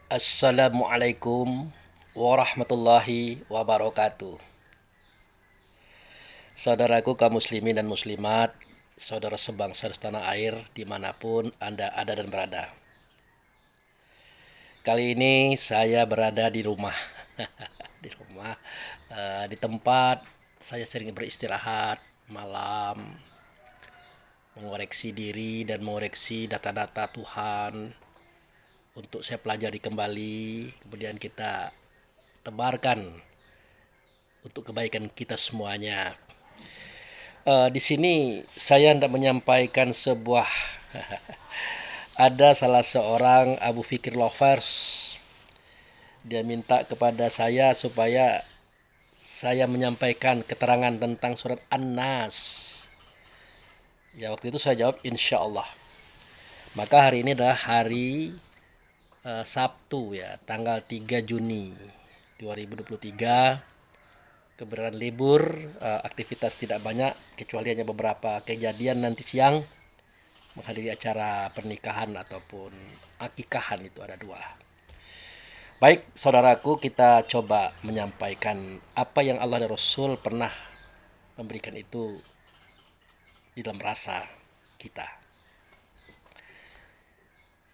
Assalamualaikum warahmatullahi wabarakatuh. Saudaraku kaum muslimin dan muslimat, saudara sebangsa setanah air dimanapun Anda ada dan berada. Kali ini saya berada di rumah, di rumah, di tempat saya sering beristirahat malam, mengoreksi diri dan mengoreksi data-data Tuhan untuk saya pelajari kembali, kemudian kita tebarkan untuk kebaikan kita semuanya. Di sini saya hendak menyampaikan sebuah ada salah seorang Abu Fikir Lovers. Dia minta kepada saya supaya saya menyampaikan keterangan tentang surat An-Nas. Ya, waktu itu saya jawab insya Allah. Maka hari ini adalah hari Sabtu ya, tanggal 3 Juni 2023. Keberadaan libur, aktivitas tidak banyak kecuali hanya beberapa kejadian nanti siang menghadiri acara pernikahan ataupun akikahan, itu ada dua. Baik saudaraku, kita coba menyampaikan apa yang Allah dan Rasul pernah memberikan itu di dalam rasa kita.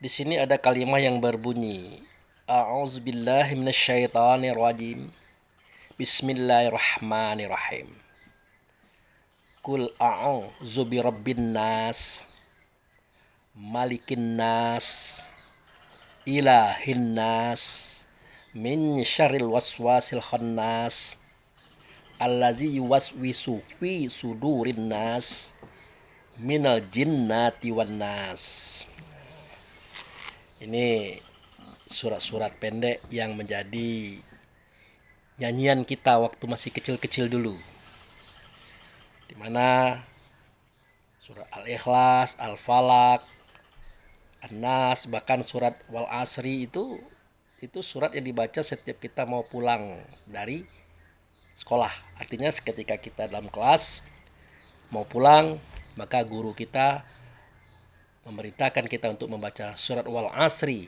Di sini ada kalimat yang berbunyi A'udzubillahi minasyaitonirrajim. Bismillahirrahmanirrahim. Kul a'udzu birabbin nas, malikin nas, ilahin nas, min syarril waswasil khannas, allazi yuwaswisu fi sudurin nas, minal jinnati wan nas. Ini surat-surat pendek yang menjadi nyanyian kita waktu masih kecil-kecil dulu, di mana surat Al-Ikhlas, Al-Falaq, An-Nas, bahkan surat Wal Asri itu surat yang dibaca setiap kita mau pulang dari sekolah. Artinya ketika kita dalam kelas mau pulang, maka guru kita memerintahkan kita untuk membaca surat Wal Asri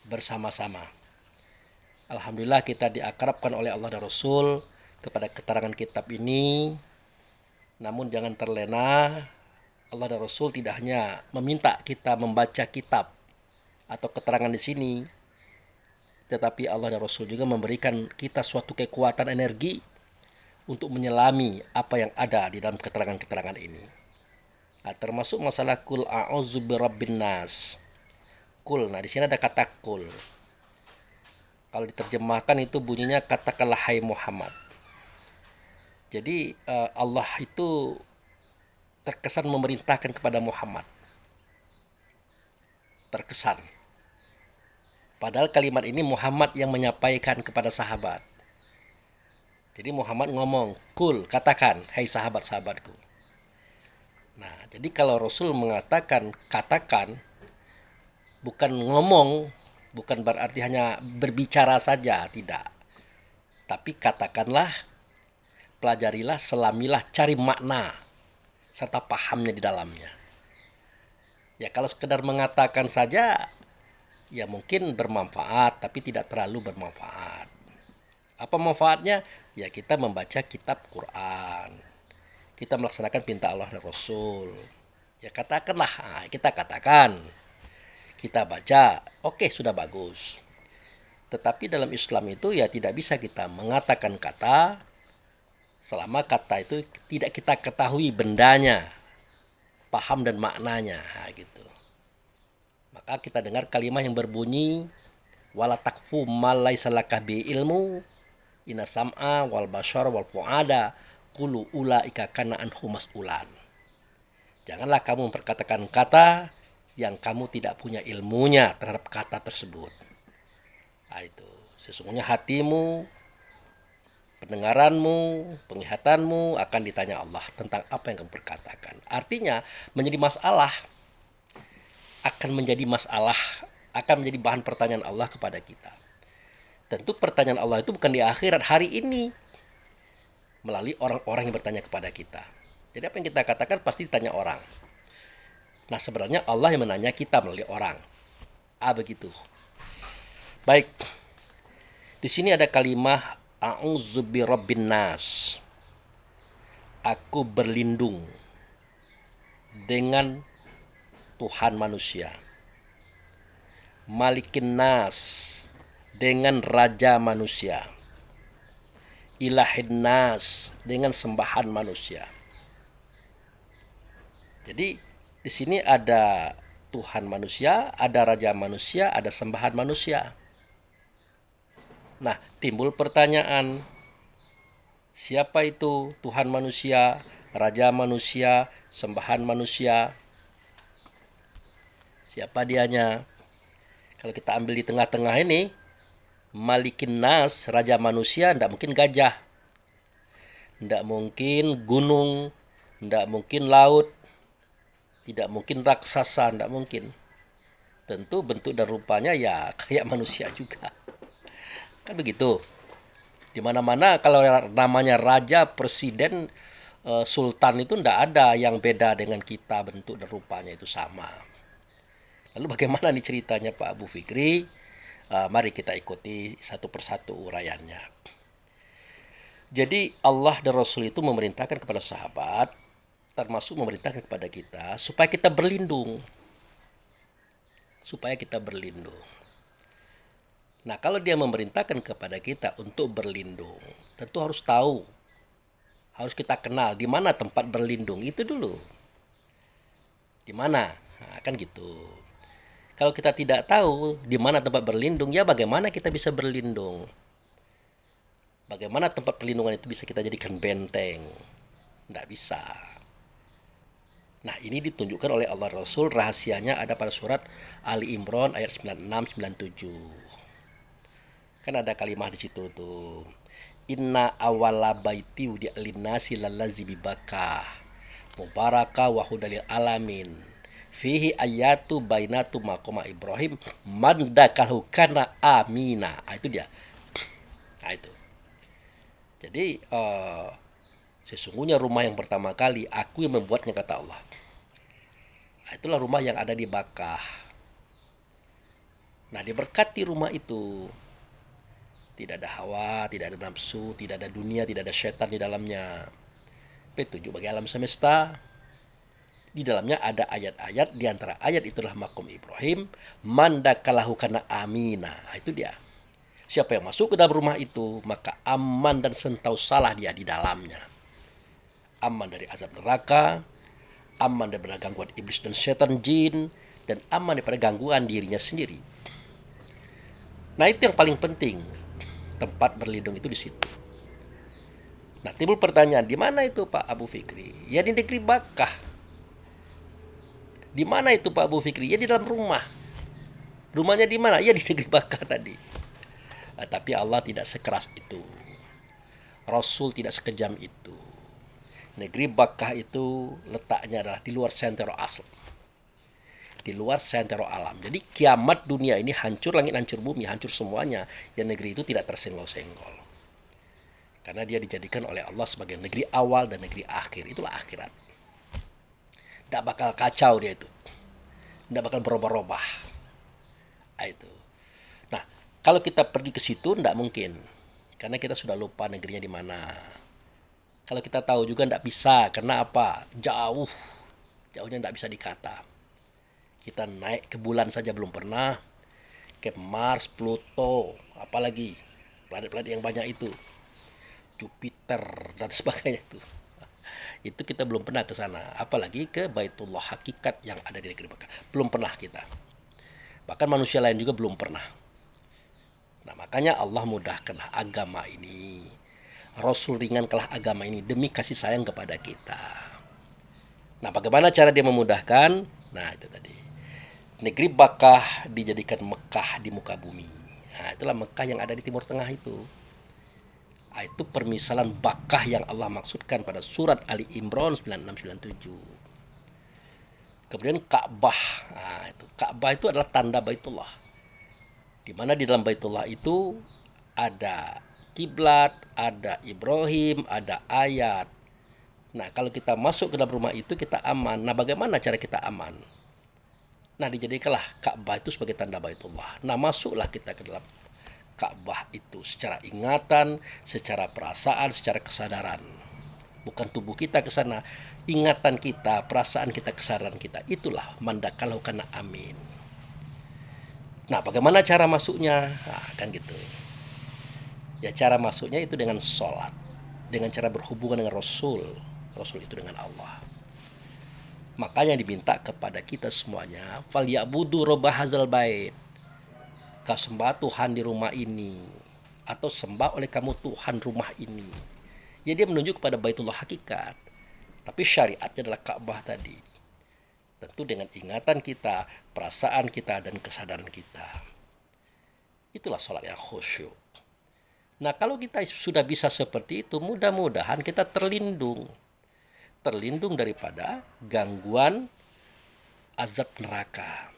bersama-sama. Alhamdulillah kita diakrabkan oleh Allah dan Rasul kepada keterangan kitab ini. Namun jangan terlena, Allah dan Rasul tidak hanya meminta kita membaca kitab atau keterangan di sini, tetapi Allah dan Rasul juga memberikan kita suatu kekuatan energi untuk menyelami apa yang ada di dalam keterangan-keterangan ini. Nah, termasuk masalah kul a'udzu birabbin nas. Kul, nah di sini ada kata kul. Kalau diterjemahkan itu bunyinya katakanlah hai Muhammad. Jadi Allah itu terkesan memerintahkan kepada Muhammad. Terkesan. Padahal kalimat ini Muhammad yang menyampaikan kepada sahabat. Jadi Muhammad ngomong, kul, katakan, hai sahabat-sahabatku. Nah, jadi kalau Rasul mengatakan katakan, bukan ngomong, bukan berarti hanya berbicara saja, tidak. Tapi katakanlah, pelajarilah, selamilah, cari makna serta pahamnya di dalamnya. Ya kalau sekedar mengatakan saja, ya mungkin bermanfaat, tapi tidak terlalu bermanfaat. Apa manfaatnya? Ya kita membaca kitab Quran, kita melaksanakan perintah Allah dan Rasul. Ya katakanlah, nah, kita katakan, kita baca, oke sudah bagus. Tetapi dalam Islam itu ya tidak bisa kita mengatakan kata selama kata itu tidak kita ketahui bendanya, paham dan maknanya, nah, gitu. Maka kita dengar kalimat yang berbunyi wala takfu ma laisa laka bi ilmu inna sam'a wal basyara wal fuada kullu ulaika kana anhu mas'ulan. Janganlah kamu memperkatakan kata yang kamu tidak punya ilmunya terhadap kata tersebut. Nah, itu sesungguhnya hatimu, pendengaranmu, penglihatanmu akan ditanya Allah tentang apa yang kamu perkatakan. Artinya akan menjadi masalah, akan menjadi bahan pertanyaan Allah kepada kita. Tentu pertanyaan Allah itu bukan di akhirat, hari ini melalui orang-orang yang bertanya kepada kita. Jadi apa yang kita katakan pasti ditanya orang. Nah sebenarnya Allah yang menanya kita melalui orang. Begitu. Baik, di sini ada kalimat a'udzu birabbin nas. Aku berlindung dengan Tuhan manusia. Malikin nas, dengan raja manusia. Ilahin nas, dengan sembahan manusia. Jadi di sini ada Tuhan manusia, ada raja manusia, ada sembahan manusia. Nah, timbul pertanyaan, siapa itu Tuhan manusia, raja manusia, sembahan manusia? Siapa dianya? Kalau kita ambil di tengah-tengah ini, Malikin Nas, raja manusia, tidak mungkin gajah, tidak mungkin gunung, tidak mungkin laut, tidak mungkin raksasa, tidak mungkin. Tentu bentuk dan rupanya ya kayak manusia juga. Kan begitu. Di mana-mana kalau namanya raja, presiden, sultan itu tidak ada yang beda dengan kita, bentuk dan rupanya itu sama. Lalu bagaimana nih ceritanya Pak Abu Fikri? Mari kita ikuti satu persatu uraiannya. Jadi Allah dan Rasul itu memerintahkan kepada sahabat, termasuk memerintahkan kepada kita, supaya kita berlindung. Supaya kita berlindung. Nah, kalau dia memerintahkan kepada kita untuk berlindung, tentu harus tahu, harus kita kenal di mana tempat berlindung itu dulu. Di mana? Nah, kan gitu. Kalau kita tidak tahu di mana tempat berlindung, ya bagaimana kita bisa berlindung? Bagaimana tempat perlindungan itu bisa kita jadikan benteng? Tidak bisa. Nah, ini ditunjukkan oleh Allah Rasul, rahasianya ada pada surat Ali Imran ayat 96-97. Kan ada kalimat di situ tuh. Inna awala baiti wudi'a linnasi lallazi bibakah mubaraka wa hudalil alamin fihi ayatu bainatu maqama Ibrahim mandakahu kana amina. Itu dia. Nah, itu. Jadi sesungguhnya rumah yang pertama kali aku yang membuatnya, kata Allah. Nah, itulah rumah yang ada di Bakkah. Nah, diberkati rumah itu. Tidak ada hawa, tidak ada nafsu, tidak ada dunia, tidak ada setan di dalamnya. Petunjuk bagi alam semesta. Di dalamnya ada ayat-ayat, di antara ayat itulah maqam Ibrahim, mandakalahu kana amina. Nah, itu dia. Siapa yang masuk ke dalam rumah itu, maka aman dan sentausalah dia di dalamnya. Aman dari azab neraka, aman daripada gangguan iblis dan setan jin, dan aman daripada gangguan dirinya sendiri. Nah, itu yang paling penting. Tempat berlindung itu di situ. Nah, timbul pertanyaan, di mana itu Pak Abu Fikri? Ya di negeri Bakkah. Di mana itu Pak Abu Fikri? Ya di dalam rumah. Rumahnya di mana? Ya di negeri Bakkah tadi. Nah, tapi Allah tidak sekeras itu. Rasul tidak sekejam itu. Negeri Bakkah itu letaknya adalah di luar sentero asal. Di luar sentero alam. Jadi kiamat dunia ini hancur langit, hancur bumi, hancur semuanya. Ya negeri itu tidak tersenggol-senggol. Karena dia dijadikan oleh Allah sebagai negeri awal dan negeri akhir. Itulah akhirat. Tidak bakal kacau dia itu. Tidak bakal berubah-ubah. Nah, itu. Nah, kalau kita pergi ke situ tidak mungkin. Karena kita sudah lupa negerinya di mana. Kalau kita tahu juga tidak bisa. Karena apa? Jauh. Jauhnya tidak bisa dikata. Kita naik ke bulan saja belum pernah, ke Mars, Pluto, apalagi planet-planet yang banyak itu, Jupiter dan sebagainya itu kita belum pernah ke sana, apalagi ke Baitullah hakikat yang ada di negeri Mekah, belum pernah kita. Bahkan manusia lain juga belum pernah. Nah, makanya Allah mudahkanlah agama ini, Rasul ringankanlah agama ini demi kasih sayang kepada kita. Nah, bagaimana cara dia memudahkan? Nah, itu tadi. Negeri Bakkah dijadikan Mekah di muka bumi. Nah, itulah Mekah yang ada di Timur Tengah itu. Nah, itu permisalan Bakkah yang Allah maksudkan pada surat Ali Imran 96-97. Kemudian Ka'bah. Nah, itu Ka'bah itu adalah tanda Baitullah. Di mana di dalam Baitullah itu ada kiblat, ada Ibrahim, ada ayat. Nah, kalau kita masuk ke dalam rumah itu kita aman. Nah, bagaimana cara kita aman? Nah, dijadikanlah Ka'bah itu sebagai tanda Baitullah. Nah, masuklah kita ke dalam Ka'bah itu secara ingatan, secara perasaan, secara kesadaran. Bukan tubuh kita ke sana, ingatan kita, perasaan kita, kesadaran kita. Itulah mandakalau kana amin. Nah, bagaimana cara masuknya? Nah, kan gitu. Ya, cara masuknya itu dengan sholat, dengan cara berhubungan dengan Rasul. Rasul itu dengan Allah. Makanya diminta kepada kita semuanya, falyabudu robba hazal bait. Kau sembah Tuhan di rumah ini, atau sembah oleh kamu Tuhan rumah ini. Ya, dia menunjuk kepada Baitullah hakikat. Tapi syariatnya adalah Ka'bah tadi. Tentu dengan ingatan kita, perasaan kita, dan kesadaran kita. Itulah sholat yang khusyuk. Nah, kalau kita sudah bisa seperti itu, mudah-mudahan kita terlindung daripada gangguan azab neraka.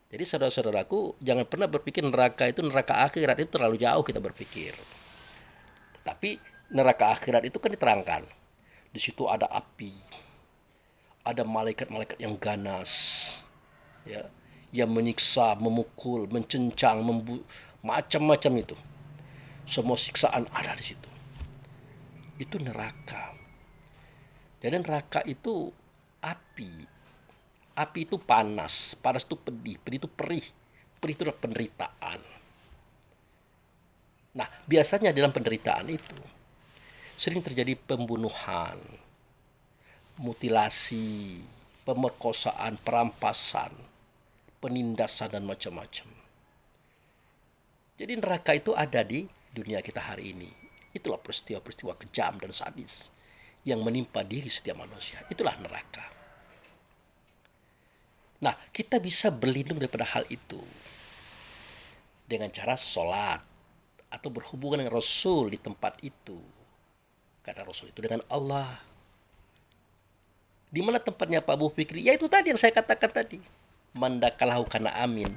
Jadi saudara-saudaraku, jangan pernah berpikir neraka itu neraka akhirat, itu terlalu jauh kita berpikir. Tapi neraka akhirat itu kan diterangkan. Di situ ada api, ada malaikat-malaikat yang ganas, ya, yang menyiksa, memukul, mencencang, macam-macam itu. Semua siksaan ada di situ. Itu neraka. Jadi neraka itu api. Api itu panas. Panas itu pedih. Pedih itu perih. Perih itu adalah penderitaan. Nah, biasanya dalam penderitaan itu sering terjadi pembunuhan, mutilasi, pemerkosaan, perampasan, penindasan, dan macam-macam. Jadi neraka itu ada di dunia kita hari ini. Itulah peristiwa-peristiwa kejam dan sadis yang menimpa diri setiap manusia. Itulah neraka. Nah, kita bisa berlindung daripada hal itu dengan cara sholat atau berhubungan dengan Rasul di tempat itu. Kata Rasul itu dengan Allah. Di mana tempatnya Pak Abu Fikri? Ya itu tadi yang saya katakan tadi. Mandakalahu kana amin.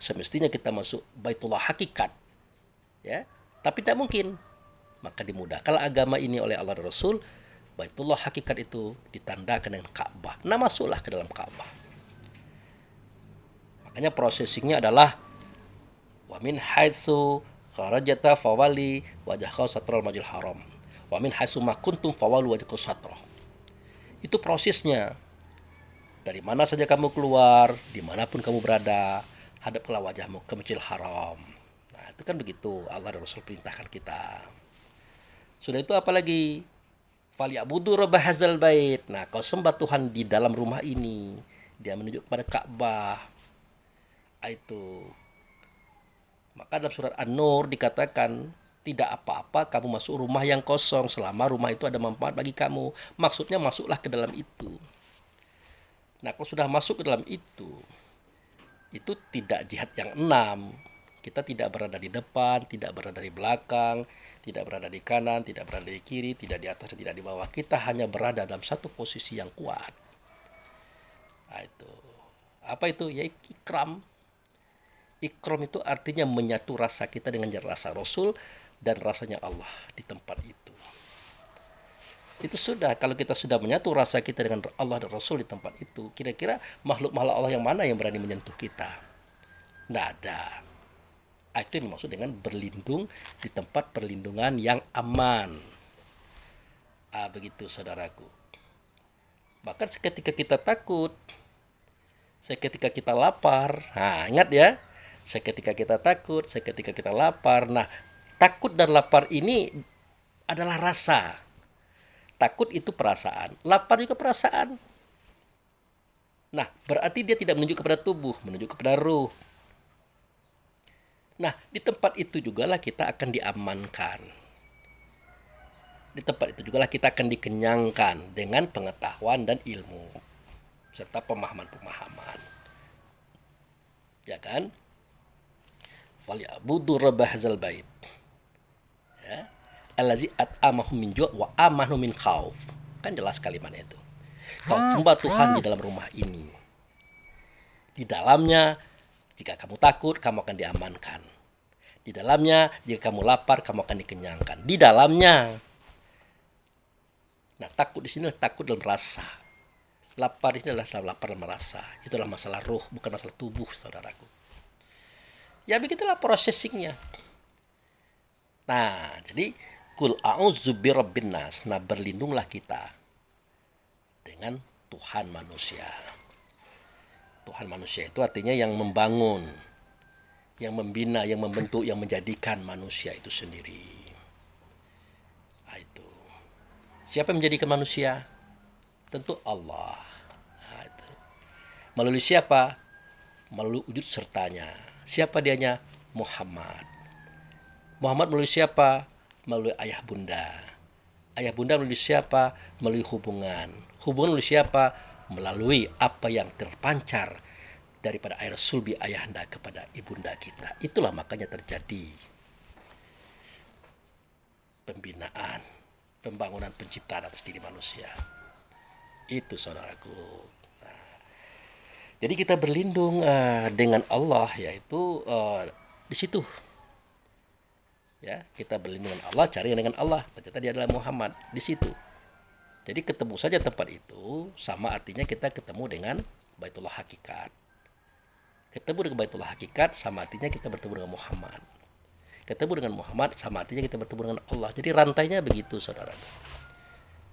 Semestinya kita masuk Baitullah hakikat. Ya, tapi tidak mungkin. Maka dimudahkanlah agama ini oleh Allah dan Rasul. Baitullah hakikat itu ditandakan dengan Ka'bah. Nah, masuklah ke dalam Ka'bah. Makanya prosesingnya adalah wa min haitsu kharajata fawali wajhaka satral majil haram. Wa min haitsu ma kuntum fawalu wajhakum satra. Itu prosesnya. Dari mana saja kamu keluar, dimanapun kamu berada, hadaplah wajahmu ke Masjidil Haram. Nah, itu kan begitu Allah dan Rasul perintahkan kita. Sudah itu apalagi? Falyabudu robba hazal bait. Nah, kau sembah Tuhan di dalam rumah ini. Dia menunjuk kepada Ka'bah. Itu. Maka dalam surat An-Nur dikatakan, tidak apa-apa kamu masuk rumah yang kosong selama rumah itu ada manfaat bagi kamu. Maksudnya masuklah ke dalam itu. Nah, kalau sudah masuk ke dalam itu tidak jihad yang 6. Kita tidak berada di depan, tidak berada di belakang, tidak berada di kanan, tidak berada di kiri, tidak di atas, tidak di bawah. Kita hanya berada dalam satu posisi yang kuat. Nah, itu. Apa itu? Ya ikram. Ikram itu artinya menyatu rasa kita dengan rasa Rasul dan rasanya Allah di tempat itu. Itu sudah, kalau kita sudah menyatu rasa kita dengan Allah dan Rasul di tempat itu, kira-kira makhluk-makhluk Allah yang mana yang berani menyentuh kita? Tidak ada. Itu yang dimaksud dengan berlindung di tempat perlindungan yang aman. Begitu saudaraku. Bahkan seketika kita takut, seketika kita lapar, ingat ya, seketika kita takut, seketika kita lapar. Nah, takut dan lapar ini adalah rasa. Takut itu perasaan, lapar juga perasaan. Nah, berarti dia tidak menunjuk kepada tubuh, menunjuk kepada ruh. Nah, di tempat itu jugalah kita akan diamankan. Di tempat itu jugalah kita akan dikenyangkan dengan pengetahuan dan ilmu serta pemahaman-pemahaman. Ya kan? Falyabudu rabb hadzal bait. Ya. Allazi at'amahum min ju' wa amanahum min khauf. Kan jelas kalimatnya itu. Kau sembah Tuhan di dalam rumah ini. Di dalamnya, jika kamu takut, kamu akan diamankan. Di dalamnya, jika kamu lapar, kamu akan dikenyangkan. Di dalamnya. Nah, takut di sini takut dalam rasa. Lapar ini adalah lapar merasa. Itulah masalah ruh, bukan masalah tubuh, saudaraku. Ya begitulah processingnya. Nah, jadi kul a'udzu birabbin nas. Nah, berlindunglah kita dengan Tuhan manusia. Tuhan manusia itu artinya yang membangun, yang membina, yang membentuk, yang menjadikan manusia itu sendiri. Nah, itu. Siapa yang menjadikan manusia? Tentu Allah. Nah, itu. Melalui siapa? Melalui wujud sertanya. Siapa dianya? Muhammad. Muhammad melalui siapa? Melalui ayah bunda. Ayah bunda melalui siapa? Melalui hubungan. Hubungan melalui siapa? Melalui apa yang terpancar daripada air sulbi ayahanda kepada ibunda kita. Itulah makanya terjadi pembinaan, pembangunan, penciptaan atas diri manusia. Itu saudaraku. Nah, jadi kita berlindung dengan Allah, yaitu di situ. Ya, kita berlindung dengan Allah, cari dengan Allah. Ternyata dia adalah Muhammad di situ. Jadi ketemu saja tempat itu, sama artinya kita ketemu dengan Baitullah Hakikat. Ketemu dengan Baitullah Hakikat sama artinya kita bertemu dengan Muhammad. Ketemu dengan Muhammad sama artinya kita bertemu dengan Allah. Jadi rantainya begitu, saudara.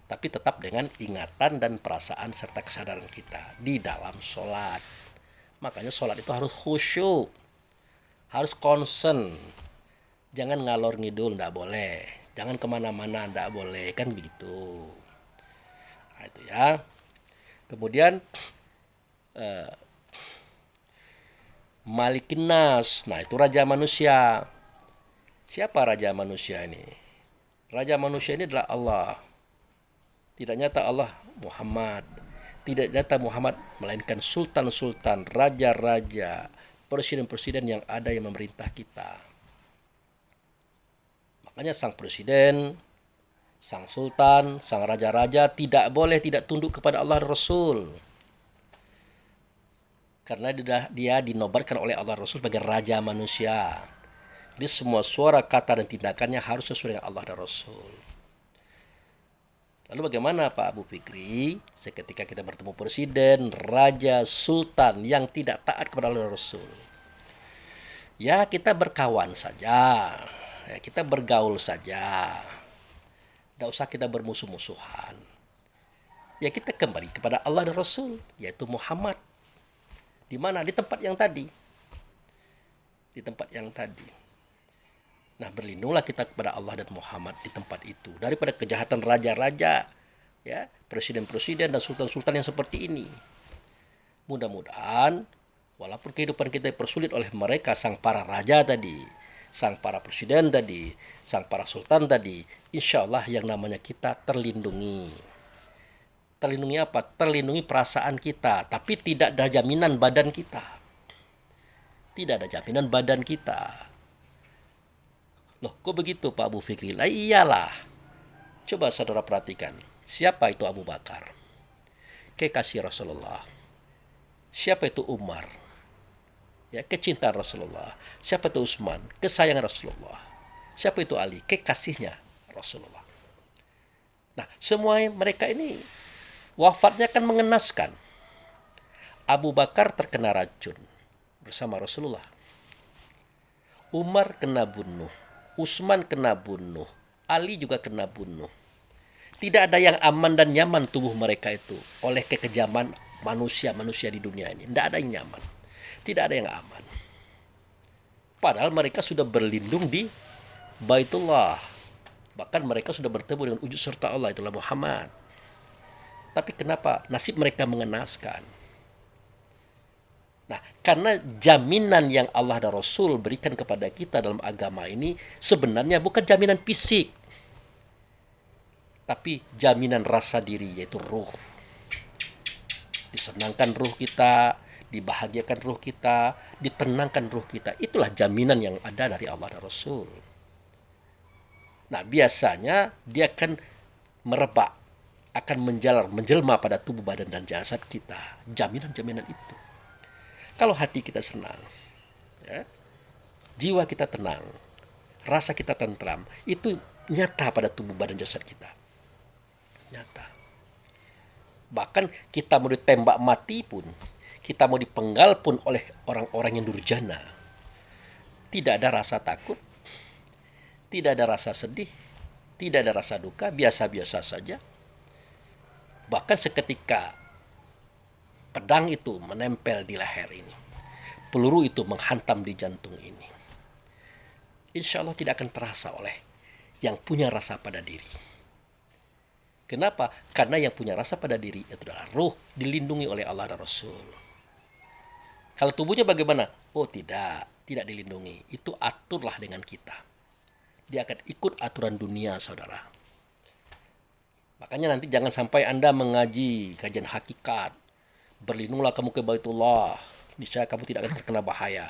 Tapi tetap dengan ingatan dan perasaan serta kesadaran kita di dalam sholat. Makanya sholat itu harus khusyuk, harus concern. Jangan ngalor ngidul, nggak boleh. Jangan kemana-mana, nggak boleh. Kan begitu. Nah, itu ya. Kemudian Malikin Nas. Nah, itu raja manusia. Siapa raja manusia ini? Raja manusia ini adalah Allah. Tidak nyata Allah Muhammad. Tidak nyata Muhammad, melainkan sultan-sultan, raja-raja, presiden-presiden yang ada yang memerintah kita. Makanya sang presiden, sang sultan, sang raja-raja tidak boleh tidak tunduk kepada Allah dan Rasul. Karena dia dinobatkan oleh Allah Rasul sebagai raja manusia. Jadi semua suara, kata, dan tindakannya harus sesuai dengan Allah dan Rasul. Lalu bagaimana Pak Abu Fikri seketika kita bertemu presiden, raja, sultan yang tidak taat kepada Allah dan Rasul? Ya kita berkawan saja. Ya, kita bergaul saja. Tidak usah kita bermusuh-musuhan. Ya kita kembali kepada Allah dan Rasul, yaitu Muhammad. Di mana? Di tempat yang tadi. Di tempat yang tadi. Nah, berlindunglah kita kepada Allah dan Muhammad di tempat itu. Daripada kejahatan raja-raja, ya, presiden-presiden dan sultan-sultan yang seperti ini. Mudah-mudahan, walaupun kehidupan kita dipersulit oleh mereka, sang para raja tadi, sang para presiden tadi, sang para sultan tadi, insya Allah yang namanya kita terlindungi. Terlindungi apa? Terlindungi perasaan kita, tapi tidak ada jaminan badan kita. Tidak ada jaminan badan kita. Loh, kok begitu Pak Abu Fikri? Lah iyalah. Coba saudara perhatikan. Siapa itu Abu Bakar? Kekasih Rasulullah. Siapa itu Umar? Ya, kecintaan Rasulullah. Siapa itu Utsman? Kesayangan Rasulullah. Siapa itu Ali? Kekasihnya Rasulullah. Nah, semua mereka ini wafatnya kan mengenaskan. Abu Bakar terkena racun bersama Rasulullah. Umar kena bunuh. Utsman kena bunuh. Ali juga kena bunuh. Tidak ada yang aman dan nyaman tubuh mereka itu oleh kekejaman manusia-manusia di dunia ini. Tidak ada yang nyaman. Tidak ada yang aman. Padahal mereka sudah berlindung di Baitullah. Bahkan mereka sudah bertemu dengan wujud serta Allah, itulah Muhammad. Tapi kenapa nasib mereka mengenaskan? Nah, karena jaminan yang Allah dan Rasul berikan kepada kita dalam agama ini sebenarnya bukan jaminan fisik, tapi jaminan rasa diri, yaitu ruh. Disenangkan ruh kita, dibahagiakan ruh kita, ditenangkan ruh kita. Itulah jaminan yang ada dari Allah dan Rasul. Nah, biasanya dia akan merebak, akan menjelma pada tubuh, badan, dan jasad kita. Jaminan-jaminan itu. Kalau hati kita senang, ya, jiwa kita tenang, rasa kita tentram, itu nyata pada tubuh, badan, jasad kita. Nyata. Bahkan kita mau ditembak mati pun, kita mau dipenggal pun oleh orang-orang yang durjana, tidak ada rasa takut, tidak ada rasa sedih, tidak ada rasa duka, biasa-biasa saja. Bahkan seketika pedang itu menempel di leher ini, peluru itu menghantam di jantung ini, insya Allah tidak akan terasa oleh yang punya rasa pada diri. Kenapa? Karena yang punya rasa pada diri itu adalah ruh, dilindungi oleh Allah dan Rasul. Kalau tubuhnya bagaimana? Oh tidak dilindungi. Itu aturlah dengan kita. Dia akan ikut aturan dunia, saudara. Makanya nanti jangan sampai Anda mengaji kajian hakikat. Berlindunglah kamu ke Baitullah. Niscaya kamu tidak akan terkena bahaya.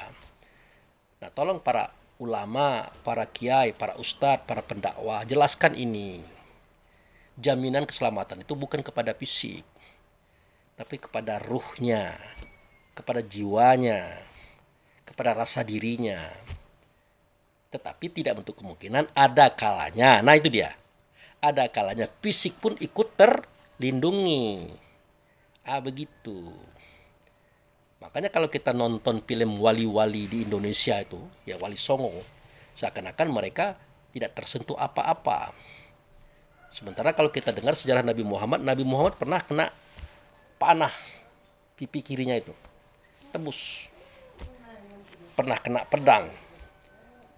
Nah, tolong para ulama, para kiai, para ustadz, para pendakwah, jelaskan ini. Jaminan keselamatan itu bukan kepada fisik, tapi kepada ruhnya, kepada jiwanya, kepada rasa dirinya. Tetapi tidak menutup kemungkinan ada kalanya, nah itu dia, ada kalanya fisik pun ikut terlindungi. Begitu. Makanya kalau kita nonton film wali-wali di Indonesia itu, ya Wali Songo, seakan-akan mereka tidak tersentuh apa-apa. Sementara kalau kita dengar sejarah Nabi Muhammad pernah kena panah pipi kirinya itu, tembus. Pernah kena pedang,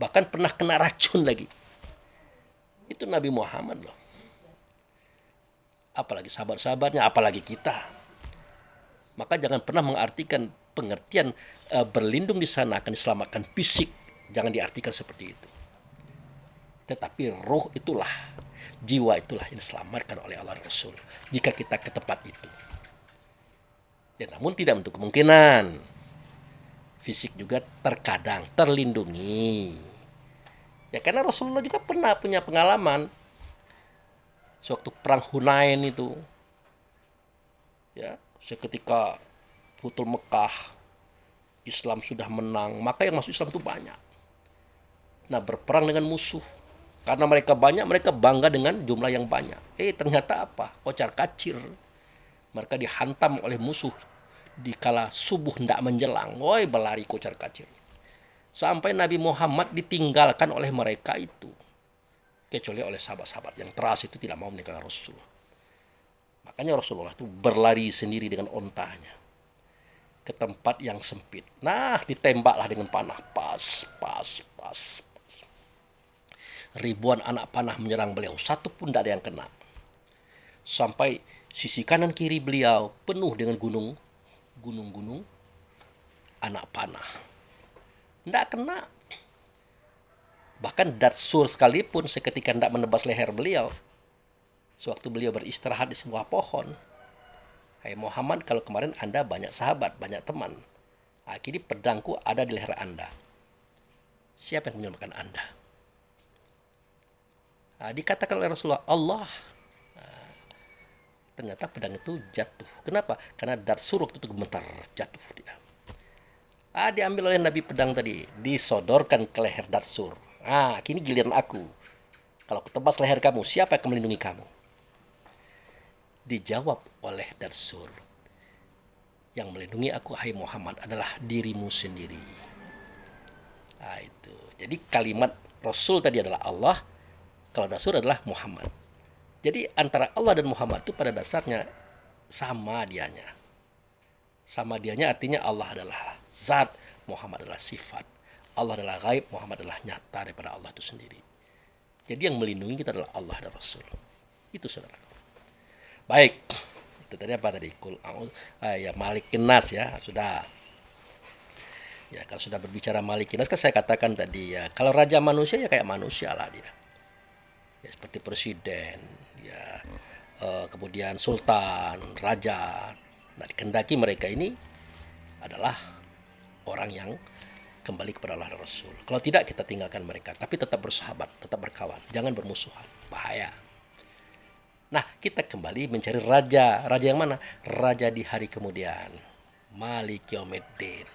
bahkan pernah kena racun lagi. Itu Nabi Muhammad loh. Apalagi sahabat-sahabatnya, apalagi kita. Maka jangan pernah mengartikan pengertian berlindung di sana akan diselamatkan fisik. Jangan diartikan seperti itu. Tetapi roh itulah, jiwa itulah yang diselamatkan oleh Allah Rasul jika kita ke tempat itu. Ya, namun tidak untuk kemungkinan fisik juga terkadang terlindungi. Ya karena Rasulullah juga pernah punya pengalaman sewaktu perang Hunain itu. Ya, seketika Futul Mekah, Islam sudah menang, maka yang masuk Islam itu banyak. Nah, berperang dengan musuh. Karena mereka banyak, mereka bangga dengan jumlah yang banyak. Ternyata apa? Kocar kacir. Mereka dihantam oleh musuh dikala subuh hendak menjelang. Woi, berlari kocar kacir. Sampai Nabi Muhammad ditinggalkan oleh mereka itu. Kecuali oleh sahabat-sahabat yang teras itu tidak mau meninggalkan Rasulullah. Makanya Rasulullah itu berlari sendiri dengan ontanya ke tempat yang sempit. Nah, ditembaklah dengan panah. Pas. Ribuan anak panah menyerang beliau, satu pun tidak ada yang kena. Sampai sisi kanan kiri beliau penuh dengan gunung anak panah. Tidak kena. Bahkan Datsur sekalipun seketika tidak menebas leher beliau. Sewaktu beliau beristirahat di sebuah pohon. Hai Muhammad, kalau kemarin Anda banyak sahabat, banyak teman. Kini pedangku ada di leher Anda. Siapa yang menyelamatkan Anda? Dikatakan oleh Rasulullah, Allah. Ternyata pedang itu jatuh. Kenapa? Karena Datsur waktu itu gemetar, jatuh dia. Diambil oleh Nabi pedang tadi, disodorkan ke leher Datsur. Kini giliran aku. Kalau ketebas leher kamu, siapa yang akan melindungi kamu? Dijawab oleh Datsur, yang melindungi aku, hai Muhammad, adalah dirimu sendiri. Itu. Jadi kalimat Rasul tadi adalah Allah, kalau Datsur adalah Muhammad. Jadi antara Allah dan Muhammad itu pada dasarnya sama dianya. Sama dianya artinya Allah adalah zat, Muhammad adalah sifat. Allah adalah gaib, Muhammad adalah nyata daripada Allah itu sendiri. Jadi yang melindungi kita adalah Allah dan Rasul. Itu saudara. Baik. Itu tadi apa tadi? Malikin Nas ya, sudah. Ya, kalau sudah berbicara Malikin Nas kan saya katakan tadi ya, kalau raja manusia ya kayak manusia lah dia. Ya, seperti presiden, ya, kemudian sultan, raja. Nah, dikehendaki mereka ini adalah orang yang kembali kepada Allah dan Rasul. Kalau tidak, kita tinggalkan mereka. Tapi tetap bersahabat, tetap berkawan. Jangan bermusuhan. Bahaya. Nah, kita kembali mencari raja. Raja yang mana? Raja di hari kemudian. Malik Yaumiddin.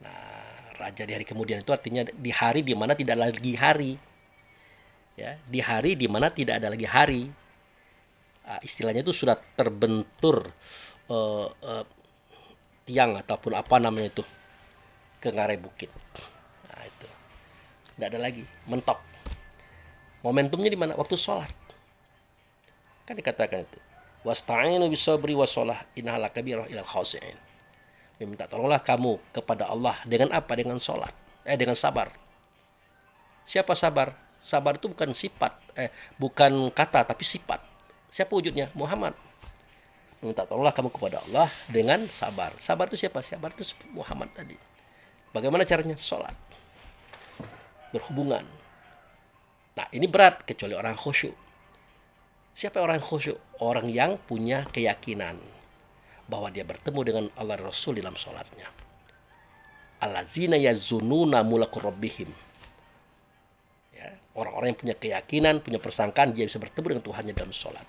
Nah, raja di hari kemudian itu artinya di hari di mana tidak lagi hari. Ya, di hari di mana tidak ada lagi hari. istilahnya itu sudah terbentur eh, eh, tiang ataupun apa namanya itu ke ngarai bukit. Nah, itu tidak ada lagi mentok. Momentumnya di mana? Waktu sholat. Kan dikatakan itu. Wasta'inu bisabri wassalah innaha lakabirah ilal khashi'in. Meminta tolonglah kamu kepada Allah dengan apa? Dengan sholat. Dengan sabar. Siapa sabar? Sabar itu bukan sifat, bukan kata tapi sifat. Siapa wujudnya? Muhammad. Meminta tolonglah kamu kepada Allah dengan sabar. Sabar itu siapa? Sabar itu Muhammad tadi. Bagaimana caranya? Sholat. Berhubungan. Nah, ini berat kecuali orang khusyuk. Siapa orang khusyuk? Orang yang punya keyakinan bahwa dia bertemu dengan Allah Rasul dalam sholatnya. Allazina yazununa mulaqu rabbihim. Ya, orang-orang yang punya keyakinan, punya persangkaan dia bisa bertemu dengan Tuhannya dalam sholat.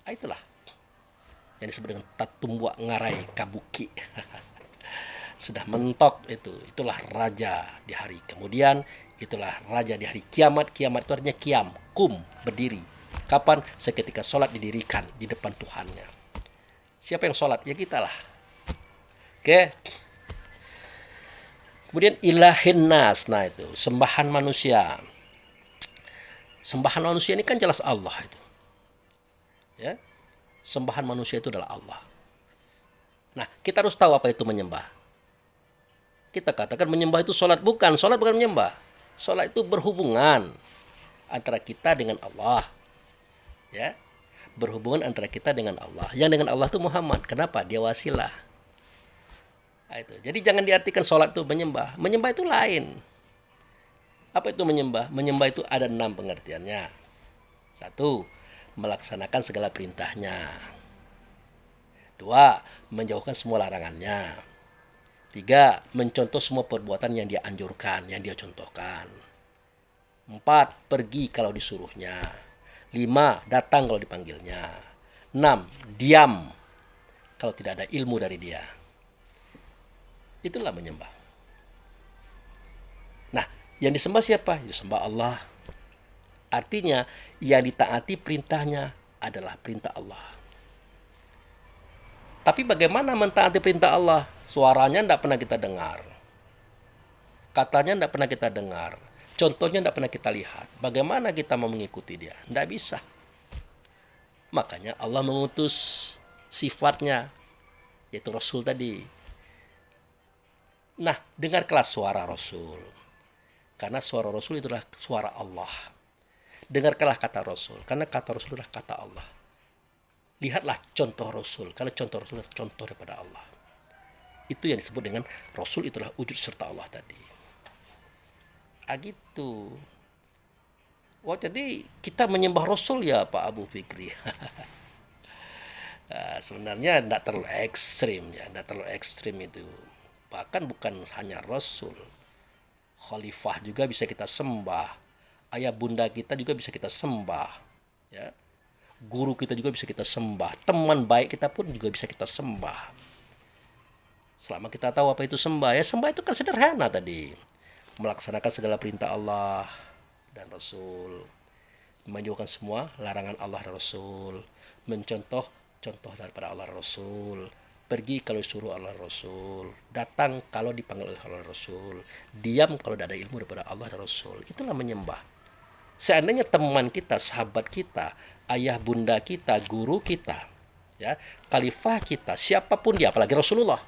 Nah, itulah yang disebut dengan tatumbua ngarai kabuki. Sudah mentok itu. Itulah raja di hari kemudian. Itulah raja di hari kiamat. Kiamat itu artinya kiam, kum, berdiri. Kapan? Seketika sholat didirikan di depan Tuhannya. Siapa yang sholat? Ya kita lah. Oke. Kemudian ilahin nas. Nah itu, sembahan manusia. Sembahan manusia ini kan jelas Allah itu. Ya. Sembahan manusia itu adalah Allah. Nah, kita harus tahu apa itu menyembah. Kita katakan menyembah itu sholat. Bukan, sholat bukan menyembah. Sholat itu berhubungan antara kita dengan Allah. Ya, berhubungan antara kita dengan Allah. Yang dengan Allah itu Muhammad. Kenapa? Dia wasilah. Nah, itu. Jadi jangan diartikan sholat itu menyembah. Menyembah itu lain. Apa itu menyembah? Menyembah itu ada 6 pengertiannya. 1. Melaksanakan segala perintahnya. 2. Menjauhkan semua larangannya. 3. Mencontoh semua perbuatan yang dia anjurkan, yang dia contohkan. 4. Pergi kalau disuruhnya. 5. Datang kalau dipanggilnya. 6. Diam kalau tidak ada ilmu dari dia. Itulah menyembah. Nah, yang disembah siapa? Disembah Allah. Artinya, yang ditaati perintahnya adalah perintah Allah. Tapi bagaimana mentaati perintah Allah? Suaranya tidak pernah kita dengar. Katanya tidak pernah kita dengar. Contohnya tidak pernah kita lihat. Bagaimana kita mau mengikuti dia? Tidak bisa. Makanya Allah mengutus sifatnya, yaitu Rasul tadi. Nah, dengarkanlah suara Rasul. Karena suara Rasul itulah suara Allah. Dengarkanlah kata Rasul. Karena kata Rasul adalah kata Allah. Lihatlah contoh Rasul. Karena contoh Rasul adalah contoh daripada Allah. Itu yang disebut dengan Rasul itulah wujud serta Allah tadi. Gitu. Wah, jadi kita menyembah Rasul ya Pak Abu Fikri. Sebenarnya tidak terlalu ekstrim ya. Tidak terlalu ekstrim itu. Bahkan bukan hanya Rasul. Khalifah juga bisa kita sembah. Ayah bunda kita juga bisa kita sembah. Ya. Guru kita juga bisa kita sembah. Teman baik kita pun juga bisa kita sembah. Selama kita tahu apa itu sembah. Ya sembah itu kan sederhana tadi. Melaksanakan segala perintah Allah dan Rasul. Menjauhkan semua larangan Allah dan Rasul. Mencontoh contoh daripada Allah dan Rasul. Pergi kalau disuruh Allah dan Rasul. Datang kalau dipanggil oleh Allah dan Rasul. Diam kalau tidak ada ilmu daripada Allah dan Rasul. Itulah menyembah. Seandainya teman kita, sahabat kita, ayah bunda kita, guru kita, ya, khalifah kita, siapapun dia, apalagi Rasulullah,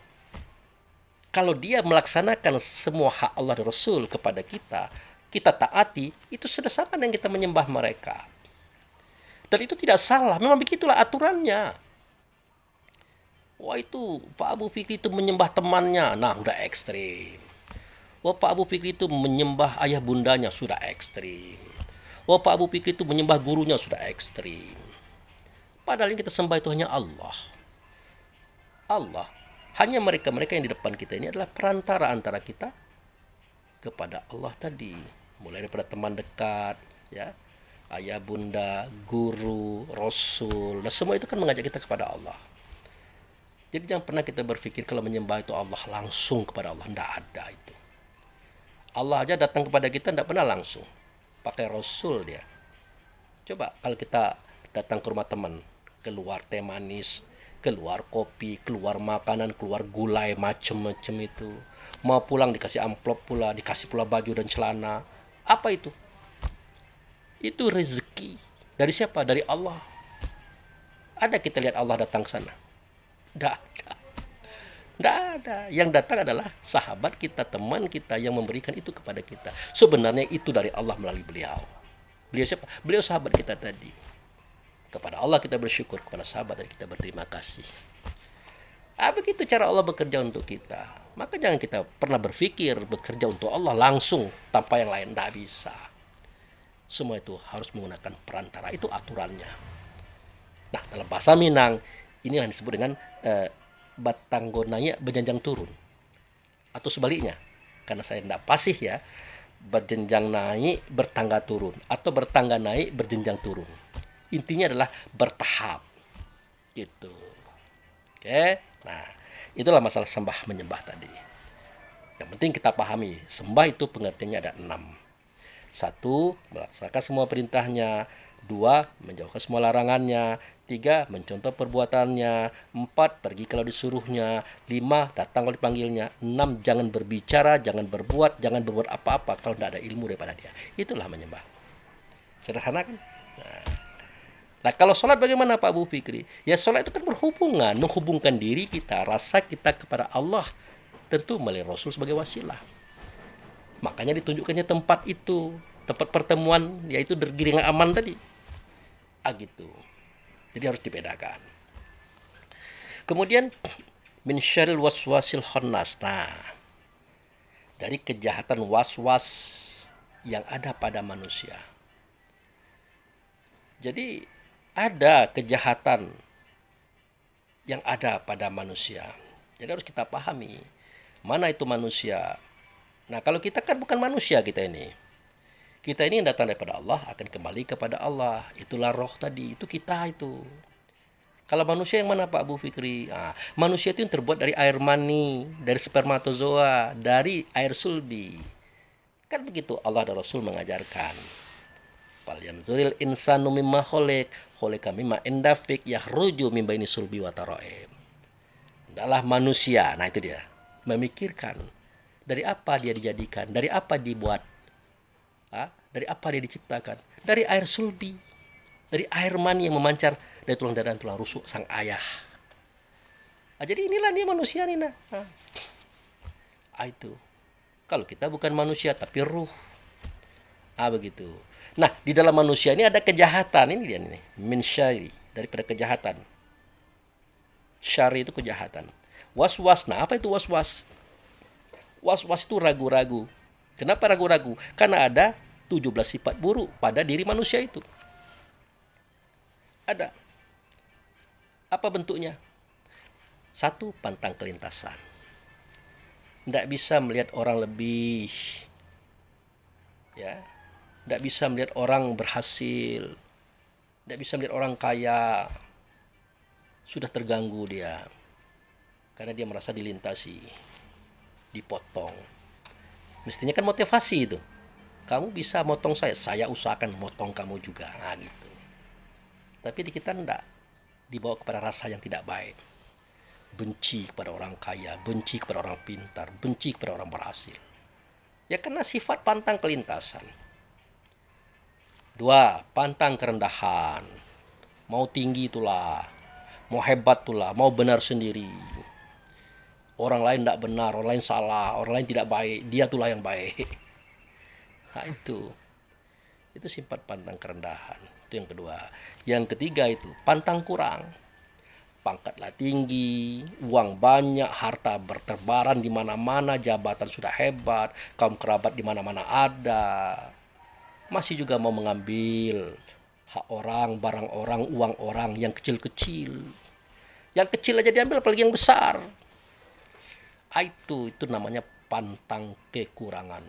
kalau dia melaksanakan semua hak Allah dan Rasul kepada kita, kita taati, itu sudah sama dengan kita menyembah mereka. Dan itu tidak salah, memang begitulah aturannya. Wah itu Pak Abu Fikri itu menyembah temannya, nah udah ekstrim. Wah Pak Abu Fikri itu menyembah ayah bundanya, sudah ekstrim. Wah Pak Abu Fikri itu menyembah gurunya, sudah ekstrim. Padahal yang kita sembah itu hanya Allah. Allah. Hanya mereka-mereka yang di depan kita ini adalah perantara antara kita kepada Allah tadi. Mulai daripada teman dekat, ya, ayah bunda, guru, Rasul. Nah semua itu kan mengajak kita kepada Allah. Jadi jangan pernah kita berpikir kalau menyembah itu Allah langsung kepada Allah. Tidak ada itu. Allah aja datang kepada kita tidak pernah langsung. Pakai Rasul dia. Coba kalau kita datang ke rumah teman, keluar teh manis, keluar kopi, keluar makanan, keluar gulai macem-macem itu. Mau pulang dikasih amplop pula, dikasih pula baju dan celana. Apa itu? Itu rezeki. Dari siapa? Dari Allah. Ada kita lihat Allah datang ke sana? Tidak ada. Tidak ada. Yang datang adalah sahabat kita, teman kita yang memberikan itu kepada kita. Sebenarnya itu dari Allah melalui beliau. Beliau siapa? Beliau sahabat kita tadi. Kepada Allah kita bersyukur, kepada sahabat dan kita berterima kasih. Begitu cara Allah bekerja untuk kita. Maka jangan kita pernah berpikir bekerja untuk Allah langsung tanpa yang lain. Tidak bisa. Semua itu harus menggunakan perantara. Itu aturannya. Nah, dalam bahasa Minang, inilah yang disebut dengan batanggonanya berjenjang turun. Atau sebaliknya. Karena saya tidak fasih ya. Berjenjang naik, bertangga turun. Atau bertangga naik, berjenjang turun. Intinya adalah bertahap. Gitu. Oke. Nah, itulah masalah sembah menyembah tadi. Yang penting kita pahami, sembah itu pengertiannya ada 6. 1. Melaksanakan semua perintahnya. 2. Menjauhkan semua larangannya. 3. Mencontoh perbuatannya. 4. Pergi kalau disuruhnya. 5. Datang kalau dipanggilnya. 6. Jangan berbicara, jangan berbuat, jangan berbuat apa-apa kalau tidak ada ilmu daripada dia. Itulah menyembah. Sederhana kan? Nah, kalau sholat bagaimana Pak Bu Fikri? Ya, sholat itu kan berhubungan, menghubungkan diri kita, rasa kita kepada Allah. Tentu melalui Rasul sebagai wasilah. Makanya ditunjukkannya tempat itu, tempat pertemuan, yaitu Giringan Aman tadi. Gitu. Jadi harus dibedakan. Kemudian, min syarril waswasil khannas. Nah, dari kejahatan waswas yang ada pada manusia. Jadi, ada kejahatan yang ada pada manusia. Jadi harus kita pahami mana itu manusia. Nah, kalau kita kan bukan manusia kita ini. Kita ini yang datang daripada Allah akan kembali kepada Allah. Itulah roh tadi, itu kita itu. Kalau manusia yang mana Pak Bu Fikri? Manusia itu yang terbuat dari air mani, dari spermatozoa, dari air sulbi. Kan begitu Allah dan Rasul mengajarkan. Falyanzuril insanu mimma khalaqaka mimma indafik yahruju min baini sulbi wa taraib. Adalah manusia. Nah, itu dia. Memikirkan dari apa dia dijadikan, dari apa dibuat. Dari apa dia diciptakan? Dari air sulbi. Dari air mani yang memancar dari tulang dada dan tulang rusuk sang ayah. Jadi inilah dia manusia nih. Itu. Kalau kita bukan manusia tapi ruh. Begitu. Nah, di dalam manusia ini ada kejahatan. Ini dia nih. Min syari. Daripada kejahatan. Syari itu kejahatan. Was-was. Nah, apa itu was-was? Was-was itu ragu-ragu. Kenapa ragu-ragu? Karena ada 17 sifat buruk pada diri manusia itu. Ada. Apa bentuknya? 1. Pantang kelintasan. Tidak bisa melihat orang lebih. Ya. Tidak bisa melihat orang berhasil. Tidak bisa melihat orang kaya. Sudah terganggu dia. Karena dia merasa dilintasi. Dipotong. Mestinya kan motivasi itu. Kamu bisa motong saya usahakan motong kamu juga. Gitu. Tapi di kita enggak. Dibawa kepada rasa yang tidak baik. Benci kepada orang kaya, benci kepada orang pintar, benci kepada orang berhasil. Ya karena sifat pantang kelintasan. 2. Pantang kerendahan. Mau tinggi itulah. Mau hebat itulah. Mau benar sendiri. Orang lain tidak benar, orang lain salah, orang lain tidak baik. Dia itulah yang baik. Itu. Itu sifat pantang kerendahan. Itu yang kedua. Yang ketiga itu pantang kurang. Pangkatlah tinggi, uang banyak, harta berterbaran di mana-mana, jabatan sudah hebat, kaum kerabat di mana-mana ada. Masih juga mau mengambil hak orang, barang orang, uang orang yang kecil-kecil. Yang kecil aja diambil, apalagi yang besar. Itu namanya pantang kekurangan.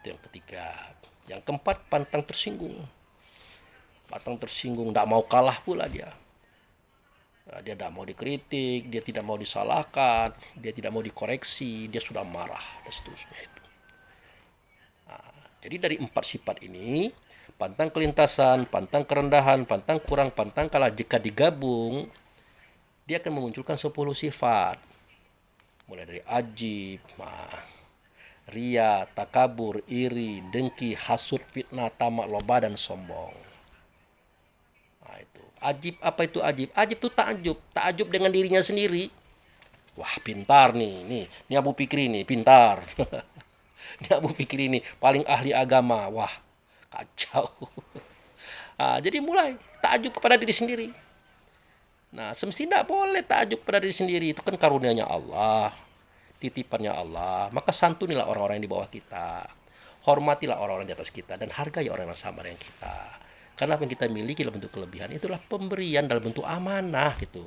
Itu yang ketiga. Yang keempat, pantang tersinggung. Pantang tersinggung, tidak mau kalah pula dia. Dia tidak mau dikritik, dia tidak mau disalahkan, dia tidak mau dikoreksi, dia sudah marah dan seterusnya itu. Jadi dari 4 sifat ini Pantang kelintasan, pantang kerendahan, pantang kurang, pantang kalah. Jika digabung, dia akan memunculkan 10 sifat. Mulai dari ajib, ria, takabur, iri, dengki, hasut, fitnah, tamak, loba, dan sombong. Nah, itu. Ajib, apa itu ajib? Ajib itu takjub. Takjub dengan dirinya sendiri. Wah, pintar nih. Ini Abu Fikri nih, pintar. Ini Abu Fikri nih, paling ahli agama. Wah, kacau. Jadi mulai takjub kepada diri sendiri. Nah, semestinya tidak boleh takjub pada diri sendiri. Itu kan karunia-Nya Allah, titipannya Allah. Maka santunilah orang-orang yang di bawah kita. Hormatilah orang-orang di atas kita dan hargai orang yang sama dengan kita. Karena apa yang kita miliki dalam bentuk kelebihan itulah pemberian dalam bentuk amanah gitu.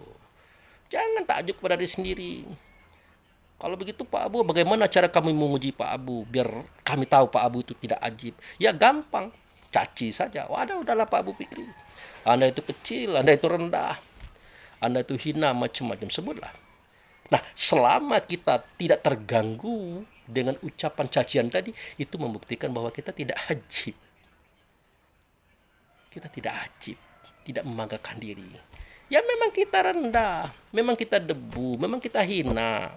Jangan takjub pada diri sendiri. Kalau begitu Pak Abu, bagaimana cara kami menguji Pak Abu biar kami tahu Pak Abu itu tidak ajib? Ya gampang, caci saja. Wadah, udahlah Pak Abu Fikri. Anda itu kecil, Anda itu rendah, Anda itu hina, macam-macam sebutlah. Nah, selama kita tidak terganggu dengan ucapan cacian tadi, itu membuktikan bahwa kita tidak ajib. Kita tidak ajib, tidak membanggakan diri. Ya memang kita rendah, memang kita debu, memang kita hina.